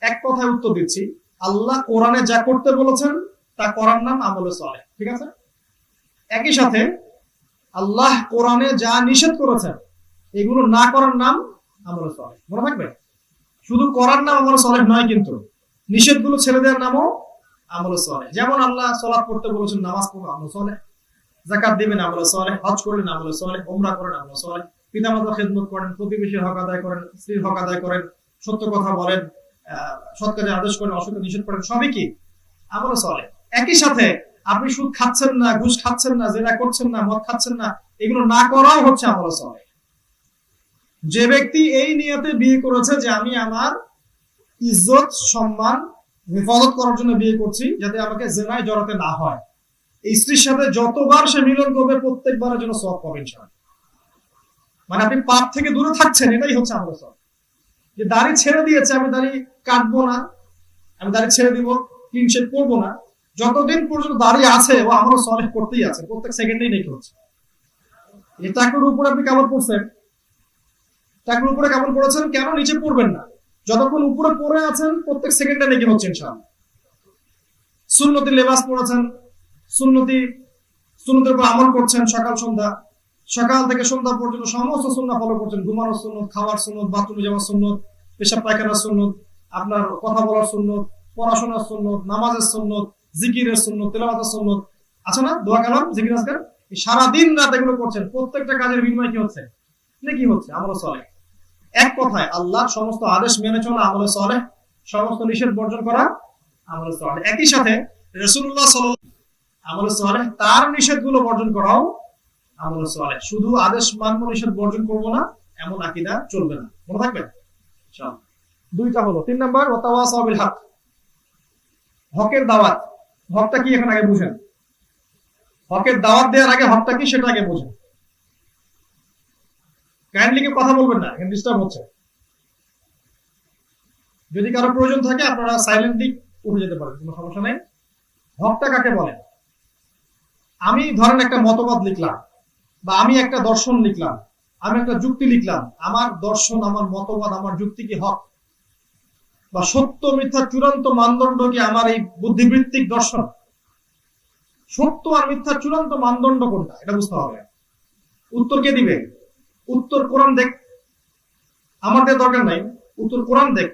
এক কথায় উত্তর দিচ্ছি, আল্লাহ কোরআনে যা করতে বলেছেন তা করার নাম আমলে সালেহ। ঠিক আছে? একই সাথে আল্লাহ কোরআনে যা নিষেধ করেছেন এগুলো না করার নাম আমলে সালেহ। মনে থাকবে, শুধু করার নাম আমলে সালেহ নয়, কিন্তু নিষেধগুলো ছেড়ে দেওয়ার নামও আমলে সালেহ। যেমন আল্লাহ সালাত পড়তে বলেছেন, নামাজ পড়ো, আমলে সালেহ। যাকাত দিবেন, আমলে সালেহ। হজ করলেন, আমলে সালেহ। উমরা করেন, আমলে সালেহ। পিতামাতার খেদমত করেন, প্রতিবেশীর হক আদায় করেন, স্ত্রীর হক আদায় করেন, সত্য কথা বলেন, সৎ কাজে আদেশ করেন, অসৎ নিষেধ করেন, সবই কি আমলে সালেহ। একই সাথে আপনি সুদ খাচ্ছেন না, ঘুষ খাচ্ছেন না, জিনা করছেন না, মদ খাচ্ছেন না, এগুলো না করাও হচ্ছে আমলে সালেহ। যে ব্যক্তি এই নিয়তে বিয়ে করেছে যে আমি আমার ইজ্জত সম্মান হেফাজত করার জন্য বিয়ে করছি, যাতে আমাকে জেনায় জড়াতে না হয়, এই স্ত্রীর সাথে যতবার সে মিলন করবে প্রত্যেকবারের জন্য সওয়াব পাবেন ইনশাআল্লাহ। মানে আপনি পাপ থেকে দূরে থাকছেন, এটাই হচ্ছে আমাদের সওয়াব। যে দাড়ি ছেড়ে দিয়েছে, আমি দাড়ি কাটবো না, আমি দাড়ি ছেড়ে দিব, ক্লিন শেভ করবো না, যতদিন পর্যন্ত দাড়ি আছে ও আমল সালেহ করতেই আছে, প্রত্যেক সেকেন্ডেই নেকি হচ্ছে। এই টাকুর উপরে আপনি কামড় পড়ছেন, টাকুর উপরে কামড় পড়েছেন, কেন নিচে পড়বেন না? যতক্ষণ উপরে পড়ে আছেন প্রত্যেক সেকেন্ডে নেকি হচ্ছে ইনশাআল্লাহ। সুন্নতি লেবাস পড়েছেন, সুন্নতের উপর আমল করছেন, সকাল সন্ধ্যা, সকাল থেকে সন্ধ্যা পর্যন্ত সমস্ত সুন্নাহ ফলো করছেন, ঘুমানোর সুন্নত, খাওয়ার সুন্নত, বাথরুমে যাওয়ার সুন্নত, পেশাব পায়খানার সুন্নত, আপনার কথা বলার সুন্নত, পড়াশোনার সুন্নত, নামাজের সুন্নত, জিকিরের সুন্নত, তেলাওয়াতের সুন্নত আছে না, দোয়া কালাম, জিকির আজকার, সারাদিন রাত এগুলো করছেন, প্রত্যেকটা কাজের বিনিময় কি হচ্ছে? কি হচ্ছে? আমল সালেহ। এক কথায় আল্লাহর সমস্ত আদেশ মেনে চলা আমল সালেহ, সমস্ত নিষেধ বর্জন করা আমল সালেহ। একই সাথে রাসূলুল্লাহ সাল্লাল্লাহু আলাইহি ওয়াসাল্লাম আমল সালেহ, তার নিষেধগুলো বর্জন করাও আমল সালেহ। শুধু আদেশ মানবো, নিষেধ বর্জন করবো না, এমন আকীদা চলবে না, মনে থাকবে ইনশাআল্লাহ। দুইটা হলো। 3 নাম্বার ওয়াতাওয়াসাউ বিল হক, হকের দাওয়াত। হকটা কি এখন আগে বুঝেন। হকের দাওয়াত দেওয়ার আগে হকটা কি সেটা আগে বুঝেন। কাইন্ডলি কেউ কথা বলবেন না, এখানে ডিস্টার্ব হচ্ছে। যদি কারো প্রয়োজন থাকে আপনারা সাইলেন্টলি উঠে যেতে পারেন, কোনো সমস্যা নেই। হকটা কাকে বলেন? আমি ধরেন একটা মতবাদ লিখলাম, বা আমি একটা দর্শন লিখলাম, আমি একটা যুক্তি লিখলাম, আমার দর্শন, আমার মতবাদ, আমার যুক্তি কি হক? বা সত্য মিথ্যা চূড়ান্ত মানদণ্ড কি আমার এই বুদ্ধিবৃত্তিক দর্শন? সত্য আর মিথ্যা চূড়ান্ত মানদণ্ড কোনটা, এটা বুঝতে হবে। উত্তর কে দিবে? উত্তর কোরআন দেখ, আমাদের দরকার নাই। উত্তর কোরআন দেখ,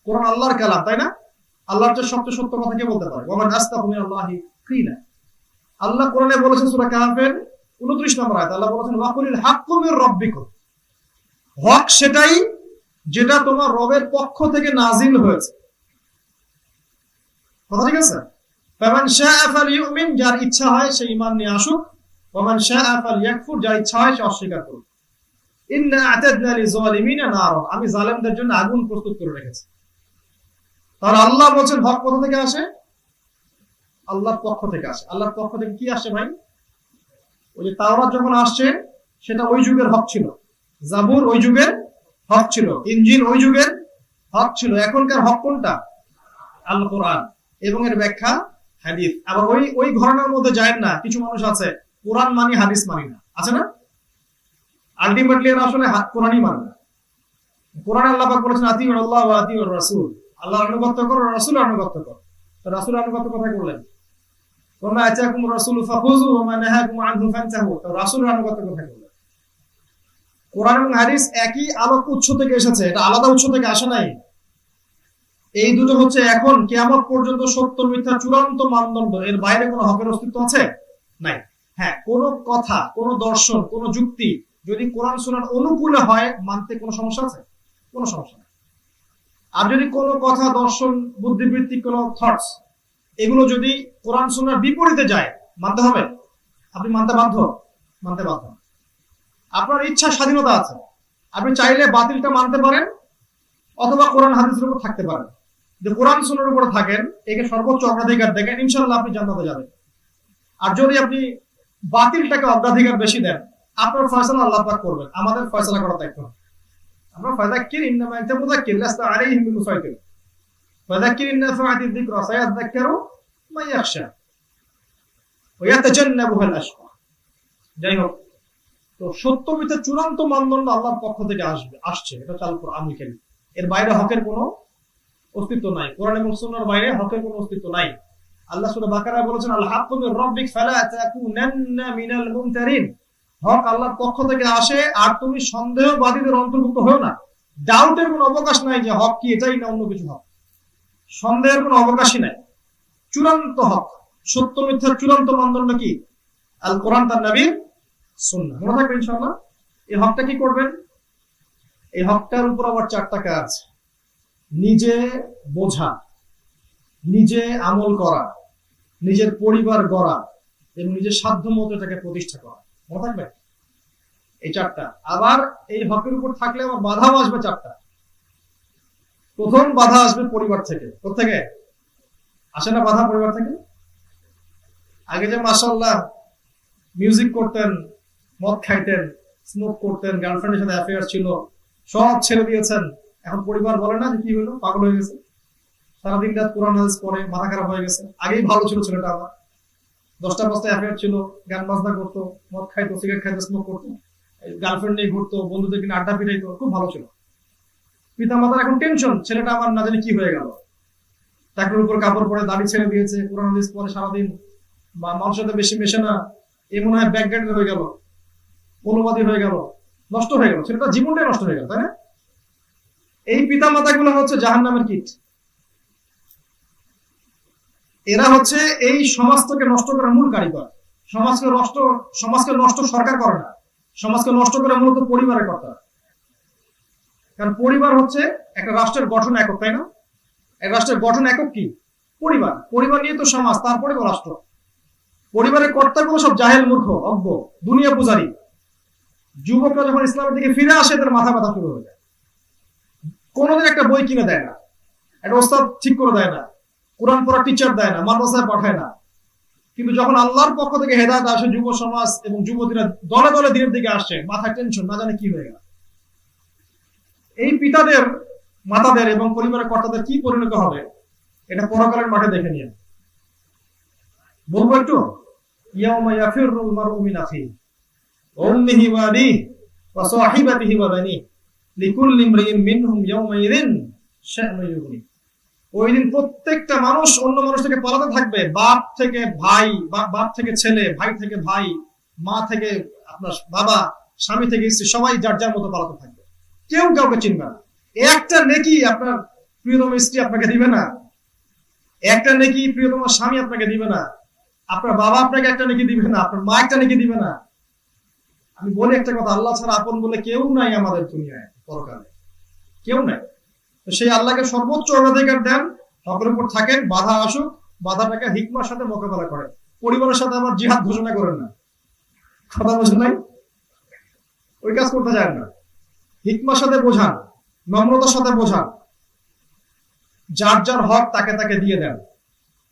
কোরআন আল্লাহর কালাম, তাই না? আল্লাহর যে সত্য সত্য কথা কে বলতে পারে? ওয়া মান আস্তাগু মিনাল্লাহি কিলা। আল্লাহ কোরআনে বলেছেন সূরা কাহফের 29 নম্বর আয়াত, আল্লাহ বলেছেন ওয়াকুলিল হাক্কু মির রাব্বিকুম। হক সেটাই যেটা তোমার রবের পক্ষ থেকে নাজিল হয়েছে। কথা ঠিক আছে? ফামান শাআ ফালইউমিন, যার ইচ্ছা হয় সে ঈমান নিয়ে আসুক, ওয়া মান শাআ ফালইয়াকফুর, যার ইচ্ছা হয় সে অস্বীকার করুক। ইন্না আ'তাদনা লিযালিমিনা নারা, আমি জালেমদের জন্য আগুন প্রস্তুত করে রেখেছি। তাহলে আল্লাহ বলেন হক কোথা থেকে আসে? আল্লাহর পক্ষ থেকে আসে। আল্লাহর পক্ষ থেকে কি আসে ভাই? ওই যে তাওরাত যখন আসছে সেটা ওই যুগের হক ছিল, জাবুর ওই যুগের হক ছিল, ইনজিল ওই যুগের হক ছিল। এখনকার হক কোনটা? আল কোরআন এবং এর ব্যাখ্যা হাদিস। আবার ওই ঘরানার মধ্যে যায় না, কিছু মানুষ আছে কোরআন মানি হাদিস মানি না, আছে না? আলটিমেটলি এরা আসলে কোরআনই মানে না। কোরআনে আল্লাহ পাক বলেছেন আতিউল্লাহ ওয়া আতিউর রাসূল, আল্লাহর আনুগত্য করো, রাসূলের আনুগত্য করো। তো রাসূলের আনুগত্য কোথায় করলেন? ওয়া মা আতাকুমুর রাসূলু ফাখুযু ওয়া মা নাহাকুম আনহু ফান্তাহু। তো রাসূলের আনুগত্য কোথায় করলেন? কোরআন এবং হাদিস একই আলোক উৎস থেকে এসেছে, এটা আলাদা উৎস থেকে আসে নাই। এই দুটো হচ্ছে এখন কিয়ামত পর্যন্ত সত্য মিথ্যা চূড়ান্ত মানদণ্ড, এর বাইরে কোনো হকের অস্তিত্ব আছে? নাই। হ্যাঁ, কোন কথা, কোন দর্শন, কোন যুক্তি যদি কোরআন সুন্নাহর অনুকূলে হয় মানতে কোনো সমস্যা আছে? কোনো সমস্যা নেই। আর যদি কোনো কথা, দর্শন, বুদ্ধিবৃত্তিক কোনো থটস, এগুলো যদি কোরআন সুন্নাহর বিপরীতে যায় মানতে হবে? আপনি মানতে বাধ্য? মানতে বাধ্য। আপনার ইচ্ছা স্বাধীনতা আছে, আপনি চাইলে বাতিলটা মানতে পারেন অথবা কোরআন হাদিসের উপর থাকতে পারেন। যে কোরআন সুন্নাহর উপর থাকেন, একে সর্বোচ্চ অগ্রাধিকার দেখেন, ইনশাআল্লাহ আপনি জান্নাতে যাবেন। আর যদি আপনি বাতিলটাকে অগ্রাধিকার বেশি দেন, আপনার ফয়সালা আল্লাহ পাক করবেন, আমাদের ফয়সালা করার দায়িত্ব না। আমরা ফাযাক্কির ইন্নামা আনতা মুযাক্কির লাস্তা আলাইহিম বিমুসাইতির ফাযাক্কির ইন নাফা'আতিয যিকরা সায়াযাক্কারু মান ইয়াখশা ওয়া ইয়াতাজান্নাবুহাল আশকা। যাই হোক, তো সত্য মিথ্যা চূড়ান্ত মানদণ্ড আল্লাহর পক্ষ থেকে আসছে, এটা হচ্ছে আল কোরআনুল কারীম। এর বাইরে হকের কোনো অস্তিত্ব নাই, কোরআন এবং সুন্নাহর বাইরে হকের কোনো অস্তিত্ব নাই। আল্লাহ সূরা বাকারায় বলেছেন আল হাক্কু মির রাব্বিক ফালা তাকুনান্না মিনাল মুমতারিন। হক আল্লাহর পক্ষ থেকে আসে, আর তুমি সন্দেহবাদীদের অন্তর্ভুক্ত হও না। ডাউটের কোনো অবকাশ নাই যে হক কি এটাই না অন্য কিছু হক, সন্দেহের কোনো অবকাশই নাই। চূড়ান্ত হক, সত্য মিথ্যার চূড়ান্ত মানদণ্ড কি? আল কোরআন, তার নবীর সুন্নাহ। মনে থাকবে ইনশাআল্লাহ। এই হকটা কি করবেন? এই হকটার উপর আবার 4টা কাজ: নিজে বোঝা, নিজে আমল করা, নিজের পরিবার গড়া এবং নিজের সাধ্য মতো এটাকে প্রতিষ্ঠা করা। মনে থাকবে? এই চারটা। আবার এই হকের উপর থাকলে আবার বাধাও আসবে চারটা। প্রথম বাধা আসবে পরিবার থেকে। কোথেকে আসে না বাধা? পরিবার থেকে। আগে যে মাশাআল্লাহ মিউজিক করতেন, মদ খাইতেন, স্মোক করতেন, গার্লফ্রেন্ডের সাথে অ্যাফেয়ার ছিল, সব ছেড়ে দিয়েছেন, এখন পরিবার বলে না যে কি হলো, পাগল হয়ে গেছে, সারাদিন রাত কোরআন হাদিস পড়ে, মাথা খারাপ হয়ে গেছে। আগেই ভালো ছিল ছেলেটা, আমার 10টা 5টা অ্যাফেয়ার ছিল, গান বাজনা করতো, মদ খাইতো, সিগারেট খাইতো, স্মোক করতো, গার্লফ্রেন্ড নিয়ে ঘুরতো, বন্ধুদের কিনে আড্ডা পিটাইতো, খুব ভালো ছিল। পিতা মাতার এখন টেনশন, ছেলেটা আমার না জানি কি হয়ে গেল, চাকরির উপর কাপড় পরে, দাড়ি ছেড়ে দিয়েছে, কোরআন হাদিস পড়ে সারাদিন, বা মানুষের সাথে বেশি মেশে না, এ মনে হয় ব্যাকগ্রাউন্ড হয়ে গেল, অনুবাদী হয়ে গেল, নষ্ট হয়ে গেল, ছেলেটা জীবনটাই নষ্ট হয়ে গেল, তাই না? এই পিতা মাতা গুলো হচ্ছে জাহান্নামের কীট। এরা হচ্ছে এই সমাজকে নষ্ট করার মূল কারিগর। সমাজকে নষ্ট সরকার করে না, সমাজকে নষ্ট করে মূলত পরিবারের কথা। কারণ পরিবার হচ্ছে একটা রাষ্ট্রের গঠন একক, তাই না? এক রাষ্ট্রের গঠন একক কি? পরিবার। পরিবার নিয়ে তো সমাজ, তারপরে তো রাষ্ট্র। পরিবারের কর্তাগুলো সব জাহেল, মূর্খ, অজ্ঞ, দুনিয়া পূজারী। যুবকরা যখন ইসলামের দিকে ফিরে আসে, তাদের মাথা ব্যথা শুরু হয়ে যায়। কোনোদিন একটা বই কিনে দেয় না, একটা ওস্তাদ ঠিক করে দেয় না, কোরআন পড়ার টিচার দেয় না, মাদ্রাসায় পাঠায় না। কিন্তু যখন আল্লাহর পক্ষ থেকে হেদায়েত আসে, যুব সমাজ এবং যুবতীরা দলে দলে দিনের দিকে আসছে, মাথায় টেনশন, না জানে কি হয়ে গেল। এই পিতাদের, মাতাদের এবং পরিবারের কর্তাদের কি পরিণত হবে, এটা পরকালের মাঠে দেখে নিয়ে বলবো একটু। ইয়াউমা ইয়াফিরুল মারউ মিন আখিহি ওয়া উম্মিহি ওয়া আবিহি ওয়া সাহিবাতিহি ওয়া বানিহি লিকুল্লি ইমরিইন মিনহুম ইয়াউমাইযিন শা'নুন ইউগনি। ওই দিন প্রত্যেকটা মানুষ অন্য মানুষ থেকে পালাতে থাকবে। বাপ থেকে ভাই, বাপ থেকে ছেলে, ভাই থেকে ভাই, মা থেকে আপনার বাবা, স্বামী থেকে স্ত্রী, সবাই যার যার মতো পালাতে থাকবে, কেউ কাউকে চিনবে না। একটা নেকি আপনার প্রিয়তম স্ত্রী আপনাকে দিবে না, একটা নেকি প্রিয়তম স্বামী আপনাকে দিবে না, আপনার বাবা আপনাকে একটা নেকি দিবে না, আপনার মা একটা নেকি দিবে না। আমি বলি একটা কথা, আল্লাহ ছাড়া আপন বলে কেউ নাই আমাদের দুনিয়ায়, পরকালে কেউ নাই। তো সেই আল্লাহকে সর্বোচ্চ অগ্রাধিকার দেন, হকের উপর থাকেন, বাধা আসুক, বাধাটাকে হিকমার সাথে মোকাবেলা করেন। পরিবারের সাথে আমার জিহাদ ঘোষণা করেন না, কথা বোঝেন নাই, ওই কাজ করতে যায় না। হিকমার সাথে বোঝান, নম্রতার সাথে বোঝান, যার যার হক তাকে তাকে দিয়ে দেন,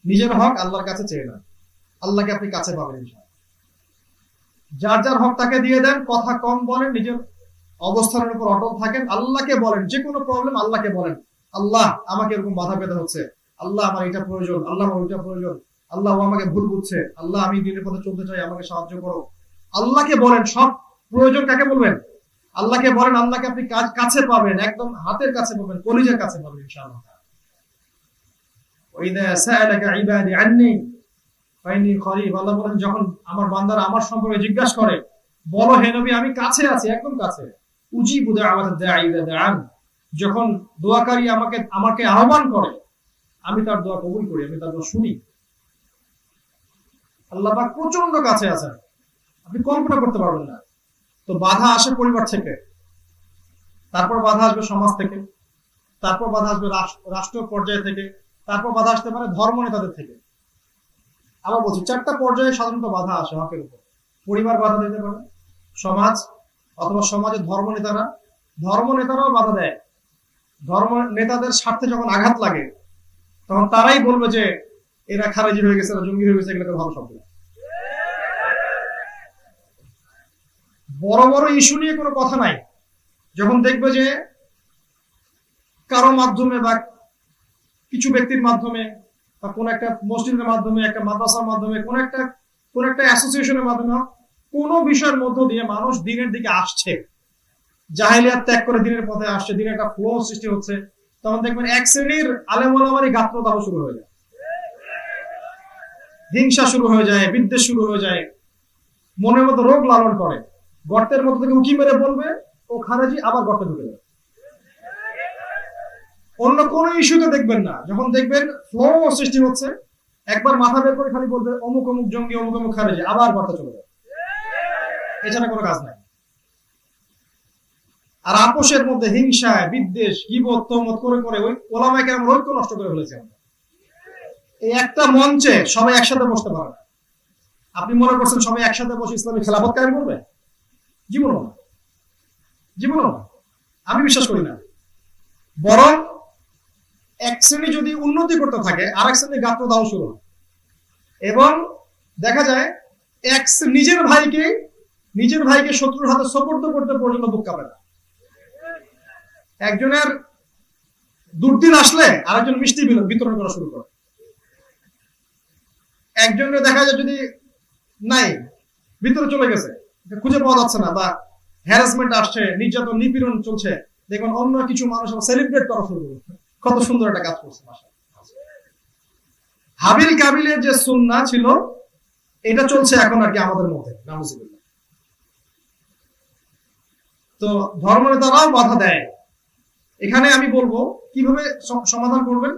নিজের হক আল্লাহর কাছে চেয়ে নেন, আল্লাহকে আপনি কাছে পাবেন ইনশাআল্লাহ। যার যার হক তাকে দিয়ে দেন, কথা কম বলেন, নিজের অবস্থানের উপর অটল থাকেন, আল্লাহকে বলেন, যে কোনো প্রবলেম আল্লাহকে বলেন, আল্লাহ আমাকে এরকম বাধা পেতে হচ্ছে, আল্লাহ আমার এটা প্রয়োজন, আল্লাহ আমার ওইটা প্রয়োজন, আল্লাহ আমাকে ভুল বুঝছে, আল্লাহ আমি দিনের পথে চলতে চাই, আমাকে সাহায্য করো। আল্লাহকে বলেন, সব প্রয়োজন কাকে বলবেন? আল্লাহকে বলেন, আল্লাহকে আপনি কাছে পাবেন, একদম হাতের কাছে পাবেন, কলিজার কাছে পাবেন ইনশাআল্লাহ। ওয়াইদা সাআলাকা ইবাদি আন্নী ফাইন্নী করিব। আল্লাহ বলেন, যখন আমার বান্দারা আমার সম্পর্কে জিজ্ঞাসা করে, বলো হে নবী আমি কাছে আছি, একদম কাছে। উজিবু দাওয়াতাদ দাঈ ইযা দাআন। যখন দোয়াকারী আমাকে আহ্বান করে, আমি তার দোয়া কবুল করি, আমি তার দোয়া শুনি। আল্লাহ পাক প্রচন্ড কাছে আছেন, আপনি কল্পনা করতে পারবেন না। তো বাধা আসে পরিবার থেকে, তারপর বাধা আসবে সমাজ থেকে, তারপর বাধা আসবে রাষ্ট্র পর্যায় থেকে, তারপর বাধা আসতে পারে ধর্ম নেতাদের থেকে। আবার বলছি, 4টা পর্যায়ে সাধারণত বাধা আসে হকের উপর। পরিবার বাধা দিতে পারে, সমাজ, অথবা সমাজের ধর্ম নেতারাও বাধা দেয়। ধর্ম নেতাদের স্বার্থে যখন আঘাত লাগে, তখন তারাই বলবে যে এরা খারেজি হয়ে গেছে, এরা জঙ্গি হয়ে গেছে, এগুলোকে ভালো শব্দ। বড় বড় ইস্যু নিয়ে কোনো কথা নাই, যখন দেখবে যে কারো মাধ্যমে বা কিছু ব্যক্তির মাধ্যমে বা কোন একটা মসজিদের মাধ্যমে, একটা মাদ্রাসার মাধ্যমে, কোন একটা অ্যাসোসিয়েশনের মাধ্যমে, কোন বিষয়ের মধ্য দিয়ে মানুষ দিনের দিকে আসছে, জাহেলিয়াত ত্যাগ করে দিনের পথে আসছে, দিনের একটা ফ্লো সৃষ্টি হচ্ছে, তখন দেখবেন এক শ্রেণীর আলেম ওলামারই গাত্রদাহ শুরু হয়ে যায়, হিংসা শুরু হয়ে যায়, বিদ্বেষ শুরু হয়ে যায়, মনের মতো রোগ লালন করে, গর্তের মধ্যে থেকে উঁকি মেরে বলবে ও খারেজি, আবার গর্তে ঢুকে যাবে। অন্য কোন ইস্যুতে দেখবেন না, যখন দেখবেন ফ্লো সৃষ্টি হচ্ছে, একবার মাথা বের করে খালি বলবে অমুক অমুক জঙ্গি, অমুক অমুক খারেজি, আবার গর্তে চলে যাবে। এছাড়া কোনো কাজ নাই। আর আপোষের মধ্যে হিংসায়, বিদ্বেষ, গীবত, তহমত করে করে ওই ওলামায়ে কেরামের ঐক্য নষ্ট করে ফেলেছে। এই একটা মঞ্চে সবাই একসাথে বসতে পারে না। আপনি মনে করছেন সবাই একসাথে বসে ইসলামী খেলাফত কায়েম করবে? জীবনও না, জীবনও না, আমি বিশ্বাস করি না। বরং এক শ্রেণী যদি উন্নতি করতে থাকে আর এক শ্রেণী গাত্র দাও শুরু হয়, এবং দেখা যায় নিজের ভাইকে শত্রুর হাতে সোপর্দ করতে পর্যন্ত বুক কাঁপে না। একজনের দুর্দিন আসলে আরেকজন মিষ্টি বিতরণ করা শুরু করে। একজনের দেখা যায় যদি নাই, ভিতরে চলে গেছে, খুঁজে পাওয়া যাচ্ছে না, বা হ্যারাসমেন্ট আসছে, নির্যাতন নিপীড়ন চলছে, দেখুন অন্য কিছু মানুষ সেলিব্রেট করা শুরু করে। কত সুন্দর একটা কাজ করছে। হাবিল কাবিলের যে সুন্নাহ ছিল এটা চলছে এখন আর কি আমাদের মধ্যে, নাউজুবিল্লাহ। তো ধর্মনেতারাও বাধা দেয়। এখানে আমি বলবো কিভাবে সমাধান করবেন।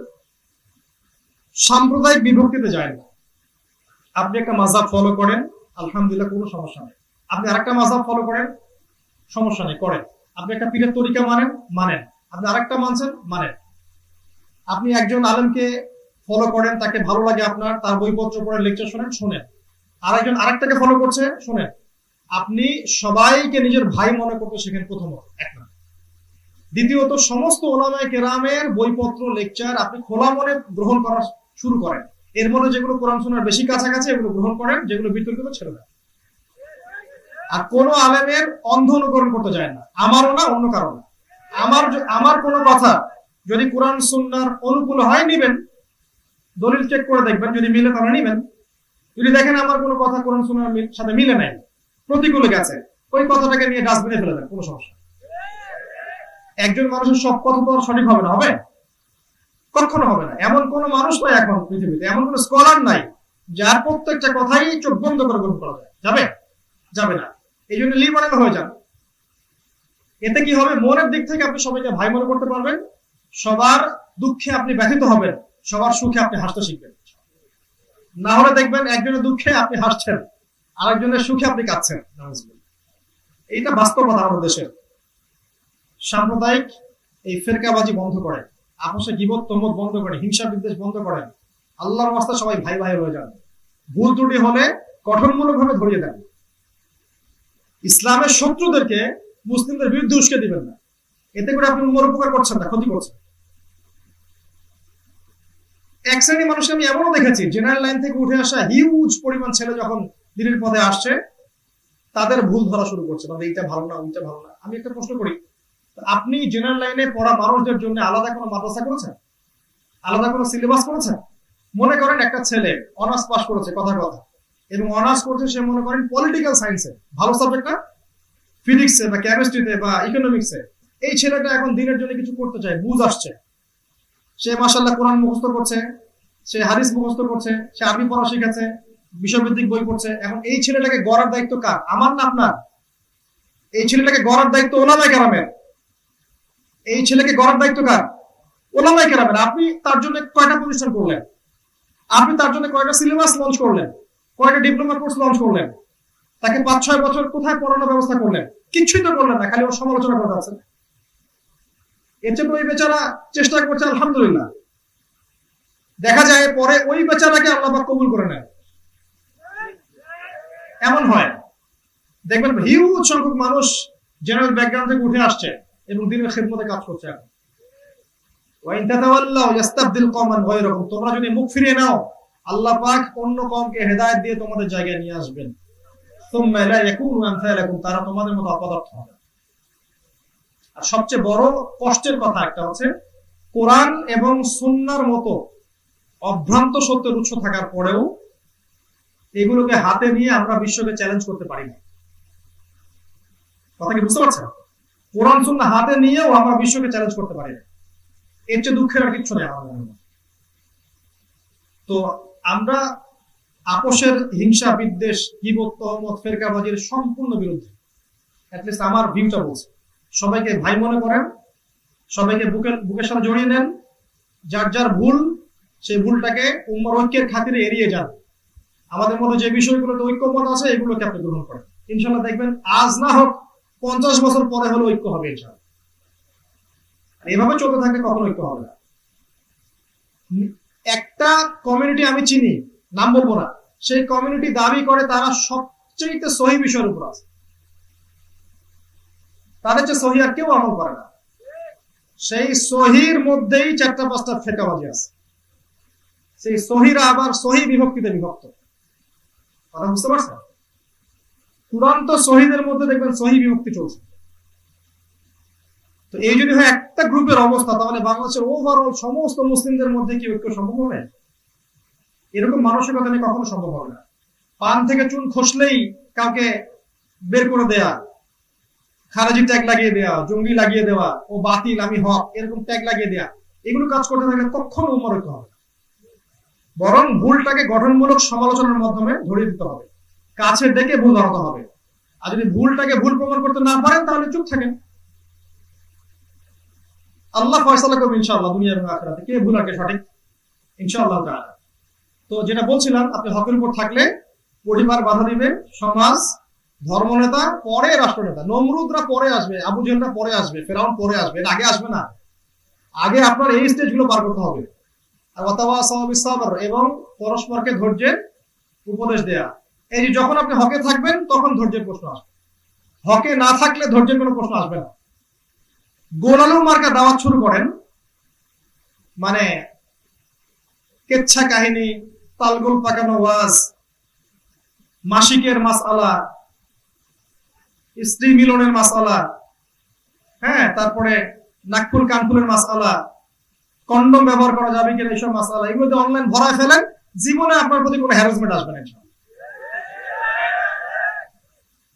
সাম্প্রদায়িক বিভক্তিতে যায় না। আপনি একটা মাযহাব ফলো করেন, আলহামদুলিল্লাহ, কোনো সমস্যা নেই। আপনি আরেকটা মাযহাব ফলো করেন, সমস্যা নেই, করেন। আপনি একটা পীরের তরিকা মানেন, আপনি আরেকটা মানছেন, মানেন। আপনি একজন আলেমকে ফলো করেন, তাকে ভালো লাগে আপনার, তার বইপত্র পড়েন, লেকচার শোনেন। আরেকজন আরেকটাকে ফলো করছে, শোনেন। আপনি সবাইকে নিজের ভাই মনে করতে শেখেন, প্রথমত, এক না। দ্বিতীয়ত, সমস্ত উলামায়ে কেরামের বইপত্র, লেকচার আপনি খোলা মনে গ্রহণ করা শুরু করেন। এর মধ্যে যেগুলো কোরআন সুন্নাহর বেশি কাছাকাছি এগুলো গ্রহণ করেন, যেগুলো বিতর্কিত ছেড়ে দেন। আর কোন আলেমের অন্ধ অনুকরণ করতে যায় না, আমারও না, অন্য কারো না। আমার কোনো কথা যদি কোরআন সুন্নাহর অনুকূল হয় নিবেন, দলিল চেক করে দেখবেন, যদি মিলে তাহলে নিবেন। যদি দেখেন আমার কোনো কথা কোরআন সুন্নাহর সাথে মিলে নাই, প্রতিকূলে গেছে, ওই কথাটাকে নিয়ে ডাস্টবিনে ফেলে দেন, কোনো সমস্যা। একজন মানুষের সব কথা তো সঠিক হবে না, হবে? কখনো হবে না। এমন কোন মানুষ নাই এখন পৃথিবীতে, এমন কোন স্কলার নাই যার প্রত্যেকটা কথাই চোখ বন্ধ করে গ্রহণ করা যায়। যাবে না। এই জন্য লিবারেল হয়ে যান। এতে কি হবে? মনের দিক থেকে আপনি সবাইকে ভাই মনে করতে পারবেন, সবার দুঃখে আপনি ব্যথিত হবেন, সবার সুখে আপনি হাসতে শিখবেন। না হলে দেখবেন একজনের দুঃখে আপনি হাসছেন, আরেকজনের সুখে আপনি কাঁদছেন। এইটা বাস্তবতা আমাদের দেশের। সাম্প্রদায়িক এই ফেরকাবাজি বন্ধ করেন, আপোষে গীবত তহমত বন্ধ করেন, হিংসা বিদ্বেষ বন্ধ করেন। আল্লাহর রাস্তা সবাই ভাই ভাই হয়ে যান। ভুল ত্রুটি হলে গঠনমূলকভাবে ধরিয়ে দেন। ইসলামের শত্রুদেরকে মুসলিমদের বিরুদ্ধে উস্কে দিবেন না। এতে করে আপনি উম্মর উপকার করছেন না, ক্ষতি করছেন। এক শ্রেণী মানুষকে আমি এমনও দেখেছি, জেনারেল লাইন থেকে উঠে আসা হিউজ পরিমাণ ছেলে যখন দিনের পথে আসছে, তাদের ভুল ধরা শুরু করছে, মানে এইটা ভালো না, ওইটা ভালো না। আমি একটা প্রশ্ন করি, আপনি জেনারেল লাইনে পড়া মানুষদের জন্য আলাদা কোনো মাদ্রাসা করেছেন? আলাদা কোনো সিলেবাস করেছেন? মনে করেন একটা ছেলে অনার্স পাস করেছে, কথা এবং অনার্স করছে সে মনে করেন পলিটিক্যাল সায়েন্সে, ভালো সাবজেক্ট না, ফিজিক্সে বা কেমিস্ট্রিতে বা ইকোনমিক্সে। এই ছেলেটা এখন দিনের জন্য কিছু করতে চায়, বুঝ আসছে, সে মাশাআল্লাহ কোরআন মুখস্থ করছে, সে হাদিস মুখস্থ করছে, সে আরবি পড়া শিখেছে, বিষয়ভিত্তিক বই পড়ছে। এখন এই ছেলেটাকে গড়ার দায়িত্ব কার? আমার না আপনার? এই ছেলেটাকে গড়ার দায়িত্ব উলামায়ে কেরামের। এই ছেলেকে গড়ার দায়িত্ব কার? উলামায়ে কেরামের। আপনি তার জন্য কয়টা প্রতিষ্ঠান করলেন? আপনি তার জন্য কয়টা সিলেবাস লঞ্চ করলেন? কয়টা ডিপ্লোমা কোর্স লঞ্চ করলেন? তাকে 5-6 বছর কোথায় পড়ানোর ব্যবস্থা করলেন? কিছুই তো করলেন না, খালি ওর সমালোচনা করতে আছেন। এর জন্য ওই বেচারা চেষ্টা করছে, আলহামদুলিল্লাহ। দেখা যায় পরে ওই বেচারাকে আল্লাহ পাক কবুল করে নেয়। এমন হয়, দেখবেন হিউজ সংখ্যক মানুষ জেনারেল ব্যাকগ্রাউন্ড থেকে উঠে আসছে এবং দিনের খিদমতে কাজ করছে। এখন ওয়াইন তাতাওয়াল্লাউ ইস্তাবদিল কওমান গায়রাকুম, তোমরা যদি মুখ ফিরিয়ে নাও, আল্লাহ পাক অন্য কওমকে হেদায়েত দিয়ে তোমাদের জায়গায় নিয়ে আসবেন। সুম্মা লা ইয়াকুনু আমসালাকুম, তারা তোমাদের মতো অপদার্থ হবে। আর সবচেয়ে বড় কষ্টের কথা একটা হচ্ছে, কোরআন এবং সুন্নাহর মতো অভ্রান্ত সত্যের উৎস থাকার পরেও এগুলোকে হাতে নিয়ে আমরা বিশ্বকে চ্যালেঞ্জ করতে পারি না। কথা কি বুঝতে পারছেন? কোরআন সুন্নাহ হাতে নিয়েও আমরা বিশ্বকে চ্যালেঞ্জ করতে পারি না। এর চেয়ে দুঃখের আর কিছু নেই আমাদের। তো আমরা আপোষের হিংসা বিদ্বেষ গীবত তহমত ফেরকাবাজির সম্পূর্ণ বিরুদ্ধে। অ্যাটলিস্ট আমার ভিউটা বলছে, সবাইকে ভাই মনে করেন, সবাইকে বুকের সাথে জড়িয়ে নেন। যার যার ভুল, সেই ভুলটাকে উম্মার ঐক্যের খাতিরে এড়িয়ে যান। আমাদের মধ্যে যে বিষয়গুলোতে ঐক্যমত আছে এগুলোকে আপনি গ্রহণ করেন। ইনশাআল্লাহ দেখবেন আজ না হোক 50 বছর পরে হলে ঐক্য হবে ইনশাআল্লাহ। এভাবে চলতে থাকলে কখনো ঐক্য হবে না। একটা কমিউনিটি আমি চিনি, নাম বলবো না, সেই কমিউনিটি দাবি করে তারা সবচেয়ে সহি বিষয়ের উপর আছে। তাদের চেয়ে সহি আর কেউ আমল করে না। সেই সহির মধ্যেই 4-5টা ফেকাবাজি আছে। সেই সহিরা আবার সহি বিভক্তিতে বিভক্ত। কথা বুঝতে পারছেন? চূড়ান্ত সহিদের মধ্যে দেখবেন সহি বিভক্তি চলছে। তো এই যদি হয় একটা গ্রুপের অবস্থা, তাহলে বাংলাদেশের ওভারঅল সমস্ত মুসলিমদের মধ্যে কি ঐক্য সম্ভব হবে? এরকম মানসিকতা নিয়ে কখনো সম্ভব হবে না। পান থেকে চুন খসলেই কাউকে বের করে দেয়া, খারাজি ট্যাগ লাগিয়ে দেওয়া, জঙ্গি লাগিয়ে দেওয়া, ও বাতিল আমি হক, এরকম ট্যাগ লাগিয়ে দেয়া, এগুলো কাজ করতে থাকলে কখনো উম্মার ঐক্য হবে না। বরং ভুলটাকে গঠনমূলক সমালোচনার মাধ্যমে ধরিয়ে দিতে হবে, কাছে ডেকে ভুল ধরাতে হবে। আর যদি ভুলটাকে ভুল প্রমাণ করতে না পারেন তাহলে চুপ থাকেন। আল্লাহ ফয়সালা করবে ইনশাআল্লাহ দুনিয়া এবং আখিরাতে, কে ভুল আর কে সঠিক ইনশাআল্লাহ তাআলা। তো যেটা বলছিলাম, আপনি হকের উপর থাকলে পরিবার বাধা দিবে, সমাজ, ধর্মনেতা, পরে রাষ্ট্রনেতা। নমরুদরা পরে আসবে, আবু জেহেলরা পরে আসবে, ফেরাউন পরে আসবে, আগে আসবে না। আগে আপনার এই স্টেজগুলো পার করতে হবে। আর ওয়াতাওয়াসাউ বিস-সাবর, এবং পরস্পরকে ধৈর্যের উপদেশ দেয়া। এই যে যখন আপনি হকে থাকবেন তখন ধৈর্যের প্রশ্ন আসবে, হকে না থাকলে ধৈর্যের কোনো প্রশ্ন আসবে না। গোলালু মার্কা দাওয়াত শুরু করেন, মানে কেচ্ছা কাহিনী, তালগোল পাকানো ওয়াজ, মাসিকের মাসআলা, স্ত্রী মিলনের মাসআলা, হ্যাঁ, তারপরে নাকফুল কানফুলের মাসআলা, কন্ডম ব্যবহার করা যাবে কিনা এইসব মাসআলা, এগুলোতে অনলাইন ভরায় ফেলেন, জীবনে আপনার প্রতি কোনো হ্যারাসমেন্ট আসবে না ইনশাআল্লাহ।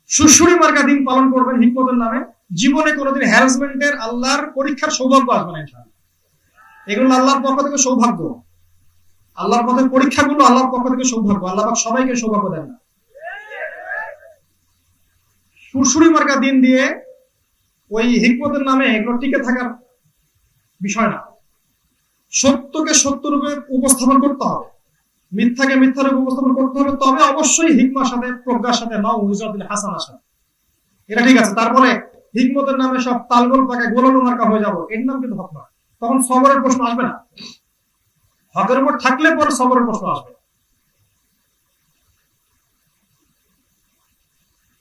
সুশুরি মার্কা দিন পালন করবেন হিকমতের নামে, জীবনে কোনোদিন হ্যারাসমেন্টের, আল্লাহর পরীক্ষার সৌভাগ্য আসবে না ইনশাআল্লাহ। এগুলো আল্লাহর পক্ষ থেকে সৌভাগ্য, আল্লাহর পথের পরীক্ষাগুলো আল্লাহর পক্ষ থেকে সৌভাগ্য। আল্লাহ পাক সবাইকে সৌভাগ্য দেন না। সুরসুরি মার্কা দিন দিয়ে ওই হিকমতের নামে এগুলো টিকে থাকার বিষয় না। সত্যকে সত্য রূপে উপস্থাপন করতে হবে, মিথ্যাকে মিথ্যা রূপে উপস্থাপন করতে হবে, তবে অবশ্যই হিকমার সাথে, প্রজ্ঞার সাথে, মাউইজাতুল হাসানার সাথে। এটা ঠিক আছে। তারপরে হিকমতের নামে সব তালগোল পাকা গোলালু মার্কা হয়ে যাবো, এর নাম কিন্তু হক নয়। তখন সবরের প্রশ্ন আসবে না। হকের উপর থাকলে পরে সবরের প্রশ্ন আসবে।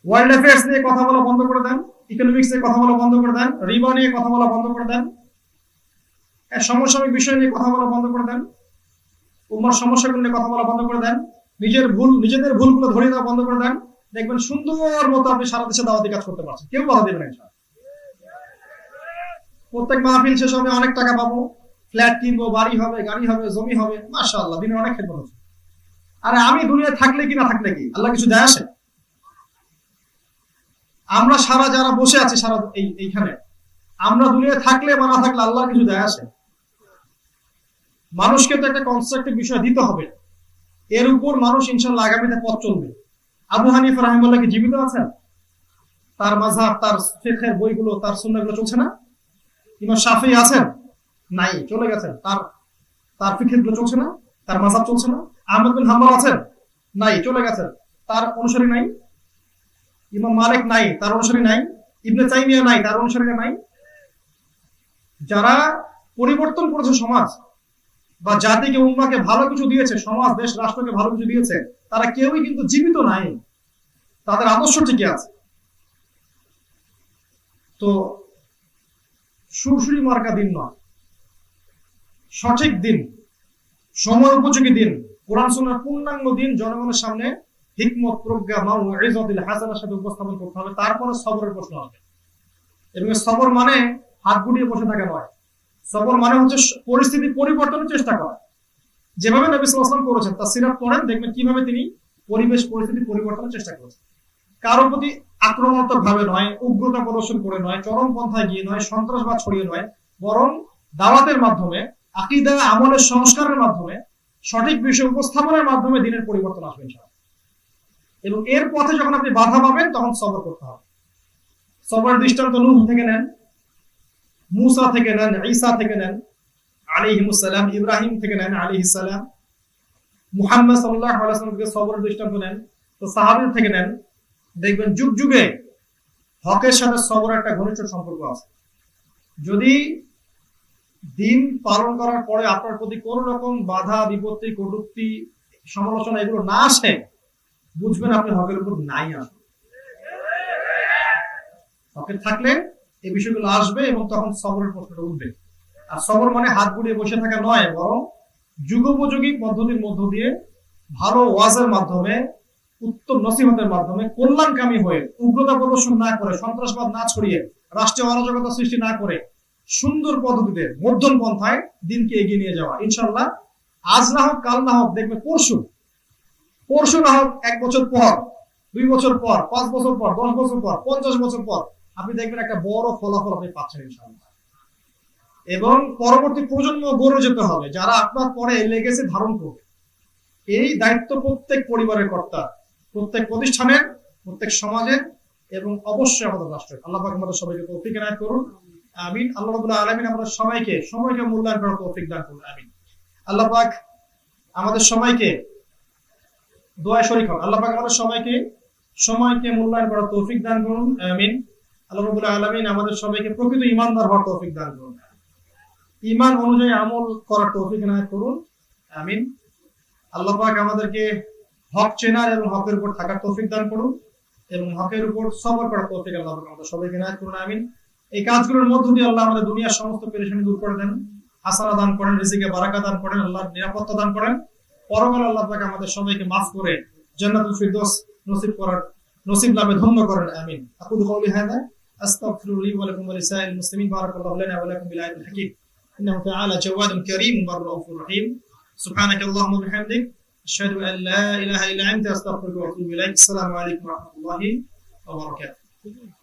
ওয়ার্ল্ড অ্যাফেয়ার্স নিয়ে কথা বলা বন্ধ করে দেন, ইকোনমিক্স নিয়ে কথা বলা বন্ধ করে দেন, রিবা নিয়ে কথা বলা বন্ধ করে দেন, সমসাময়িক বিষয় নিয়ে কথা বলা বন্ধ করে দেন, উম্মার সমস্যাগুলো নিয়ে কথা বলা বন্ধ করে দেন, নিজেদের ভুলগুলো ধরিয়ে দেওয়া বন্ধ করে দেন। দেখবেন সুন্দর মতো আপনি সারা দেশে দাওয়াতি কাজ করতে পারছেন, কেউ বাধা দেবে না। প্রত্যেক মাহফিল শেষ হবে, অনেক টাকা পাবো, ফ্ল্যাট কিনবো, বাড়ি হবে, গাড়ি হবে, জমি হবে, মাশাআল্লাহ, দিনের অনেক খেদমত হচ্ছে। আরে আমি দুনিয়া থাকলে কি না থাকলে কি, আল্লাহ কিছু যায় আসে? আমরা সারা যারা বসে আছি সারা এইখানে, আমরা দুনিয়া থাকলে বা না থাকলে আল্লাহ কিছু যায় আসে? মানুষকে তো একটা কনস্ট্রাকটিভ বিষয় দিতে হবে, এর উপর মানুষ ইনশাআল্লাহ আগামীতে পথ চলবে। আবু হানিফা রাহিমাহুল্লাহ কি জীবিত আছেন? তার মাযহাব, তার ফিকহের বইগুলো, তার সুন্নাহগুলো চলছে না? ইমাম শাফিঈ আছেন? নাই, চলে গেছেন। তার ফিকহগুলো চলছে না? তার মাযহাব চলছে না? আহমদ বিন হাম্বল আছেন? নাই, চলে গেছেন। তার অনুসারী নাই? ইমাম মালিক নাই, তার অনুসারী নাই? ইবনে তাইমিয়া নাই, তার অনুসারীরা নাই? যারা পরিবর্তন করেছে সমাজ বা জাতিকে, উম্মাকে ভালো কিছু দিয়েছে, সমাজ, দেশ, রাষ্ট্রকে ভালো কিছু দিয়েছে, তারা কেউই কিন্তু জীবিত নাই, তাদের আদর্শ ঠিকই আছে। তো সুরসুরি মার্কা দিন নয়, সঠিক দিন, সময় উপযোগী দিন, কোরআন সুন্নাহর পূর্ণাঙ্গ দিন জনগণের সামনে হিকমত, প্রজ্ঞা, মাউইজাতুল হাসানার সাথে উপস্থাপন করতে হবে। তারপরে সবরের প্রশ্ন আসবে। এবং সবর মানে হাত গুটিয়ে বসে থাকা নয়। সবর মানে হচ্ছে পরিস্থিতি পরিবর্তনের চেষ্টা করা, যেভাবে নবী সাল্লাল্লাহু আলাইহি ওয়াসাল্লাম করেছেন। তার সিরাত পড়েন, দেখবেন কিভাবে তিনি পরিবেশ পরিস্থিতি পরিবর্তনের চেষ্টা করেছেন। কারোর প্রতি আক্রমণাত্মক ভাবে নয়, উগ্রতা প্রদর্শন করে নয়, চরম পন্থায় গিয়ে নয়, সন্ত্রাসবাদ ছড়িয়ে নয়, বরং দাওয়াতের মাধ্যমে, আকীদা, আমলের সংস্কারের মাধ্যমে, সঠিক বিষয় উপস্থাপনের মাধ্যমে দিনের পরিবর্তন আসবে ইনশাআল্লাহ। এবং এর পথে যখন আপনি বাধা পাবেন তখন সবর করতে হবে। সবরের দৃষ্টান্ত নূহ থেকে নেন, মুসা থেকে নেন, ঈসা থেকে নেন আলাইহিমুস সালাম, ইব্রাহিম থেকে নেন আলাইহিস সালাম, মুহাম্মদ সাল্লাল্লাহু আলাইহি ওয়াসাল্লাম থেকে সবরের দৃষ্টান্ত নেন, তো সাহাবীদের থেকে নেন। দেখবেন যুগ যুগে হকের সাথে সবরের একটা ঘনিষ্ঠ সম্পর্ক আছে। যদি দিন পালন করার পরে আপনার প্রতি কোন রকম বাধা, বিপত্তি, কটূক্তি, সমালোচনা এগুলো না আসে, বুঝবেন আপনি হকের উপর নাই আসে। হকের থাকলে এই বিষয়গুলো আসবে এবং তখন সবরের প্রশ্নটা উঠবে। আর সবর মানে হাত গুড়িয়ে বসে থাকা নয়, বরং যুগোপযোগী পদ্ধতির মধ্য দিয়ে ভালো ওয়াজের মাধ্যমে, উত্তম নসিহতের মাধ্যমে কল্যাণকামী হয়ে, উগ্রতা প্রদর্শন না করে, সন্ত্রাসবাদ না ছড়িয়ে, রাষ্ট্রীয় অরাজকতা সৃষ্টি না করে, সুন্দর পদ্ধতিতে মধ্যম পন্থায় দিনকে এগিয়ে নিয়ে যাওয়া। ইনশাল্লাহ আজ না হোক, কাল না হোক, দেখবে পরশু না হোক, 1 বছর পর, 2 বছর পর, 5 বছর পর, 10 বছর পর, 50 বছর পর আপনি দেখবেন একটা বড় ফলাফল আপনি পাচ্ছেন ইনশাআল্লাহ। এবং পরবর্তী প্রজন্ম গড়ে যেতে হবে যারা আপনার পরে লেগেছে ধারণ করবে। এই দায়িত্ব প্রত্যেক পরিবারের কর্তা, প্রত্যেক প্রতিষ্ঠানের, প্রত্যেক সমাজের এবং অবশ্যই আমাদের রাষ্ট্রের। আল্লাহ পাক আমাদের সবাইকে তৌফিক এনায়েত করুন, আমিন। আল্লাহ রাব্বুল আলামিন আমাদের সবাইকে সময়কে মূল্যায়ন করার তৌফিক দান করুন, আমিন। আল্লাহ পাক আমাদের সবাইকে দোয়ায় শরীক হন। আল্লাহ পাক আমাদের সবাইকে সময়কে মূল্যায়ন করার তৌফিক দান করুন, আমিন। আল্লাহ রাব্বুল আলামিন আমাদের সবাইকে প্রকৃত ঈমানদার হওয়ার তৌফিক দান করুন, ঈমান অনুযায়ী আমল করার তৌফিক এনায়েত করুন, আমিন। আল্লাহ পাক আমাদেরকে হক চেনার এবং হকের উপর থাকার তৌফিক দান করুন এবং হকের উপর সবর করার তৌফিক আল্লাহ পাক আমাদের সবাইকে এনায়েত করুন, আমিন। এই কাজগুলোর মধ্য দিয়ে আল্লাহ আমাদের দুনিয়ার সমস্ত পেরেশানি দূর করে দেন, হাসানা দান করেন, রিজিকে বারাকা দান করেন, আল্লাহর নিরাপত্তা দান করেন। পরকালে আল্লাহ পাক আমাদের সবাইকে মাফ করে জান্নাতুল ফিরদৌস নসিব লাভে ধন্য করেন, আমিন। আকুলু কওলি হাযা আস্তাগফিরুল্লাহ লি ওয়া লাকুম ওয়া লিসাইরিল মুসলিমিন। বারাকাল্লাহু লানা ওয়া লাকুম বিল আয়াতিল হাকীম। ইন্নাহু তাআলা জাওয়াদুন কারীম রাউফুর রহিম। সুবহানাকাল্লাহুম্মা ওয়া বিহামদিক আশহাদু আন লা ইলাহা ইল্লা আনতা আস্তাগফিরুকা ওয়া আতুবু ইলাইক। আসসালামু আলাইকুম ওয়া রাহমাতুল্লাহি ওয়া বারাকাতুহু।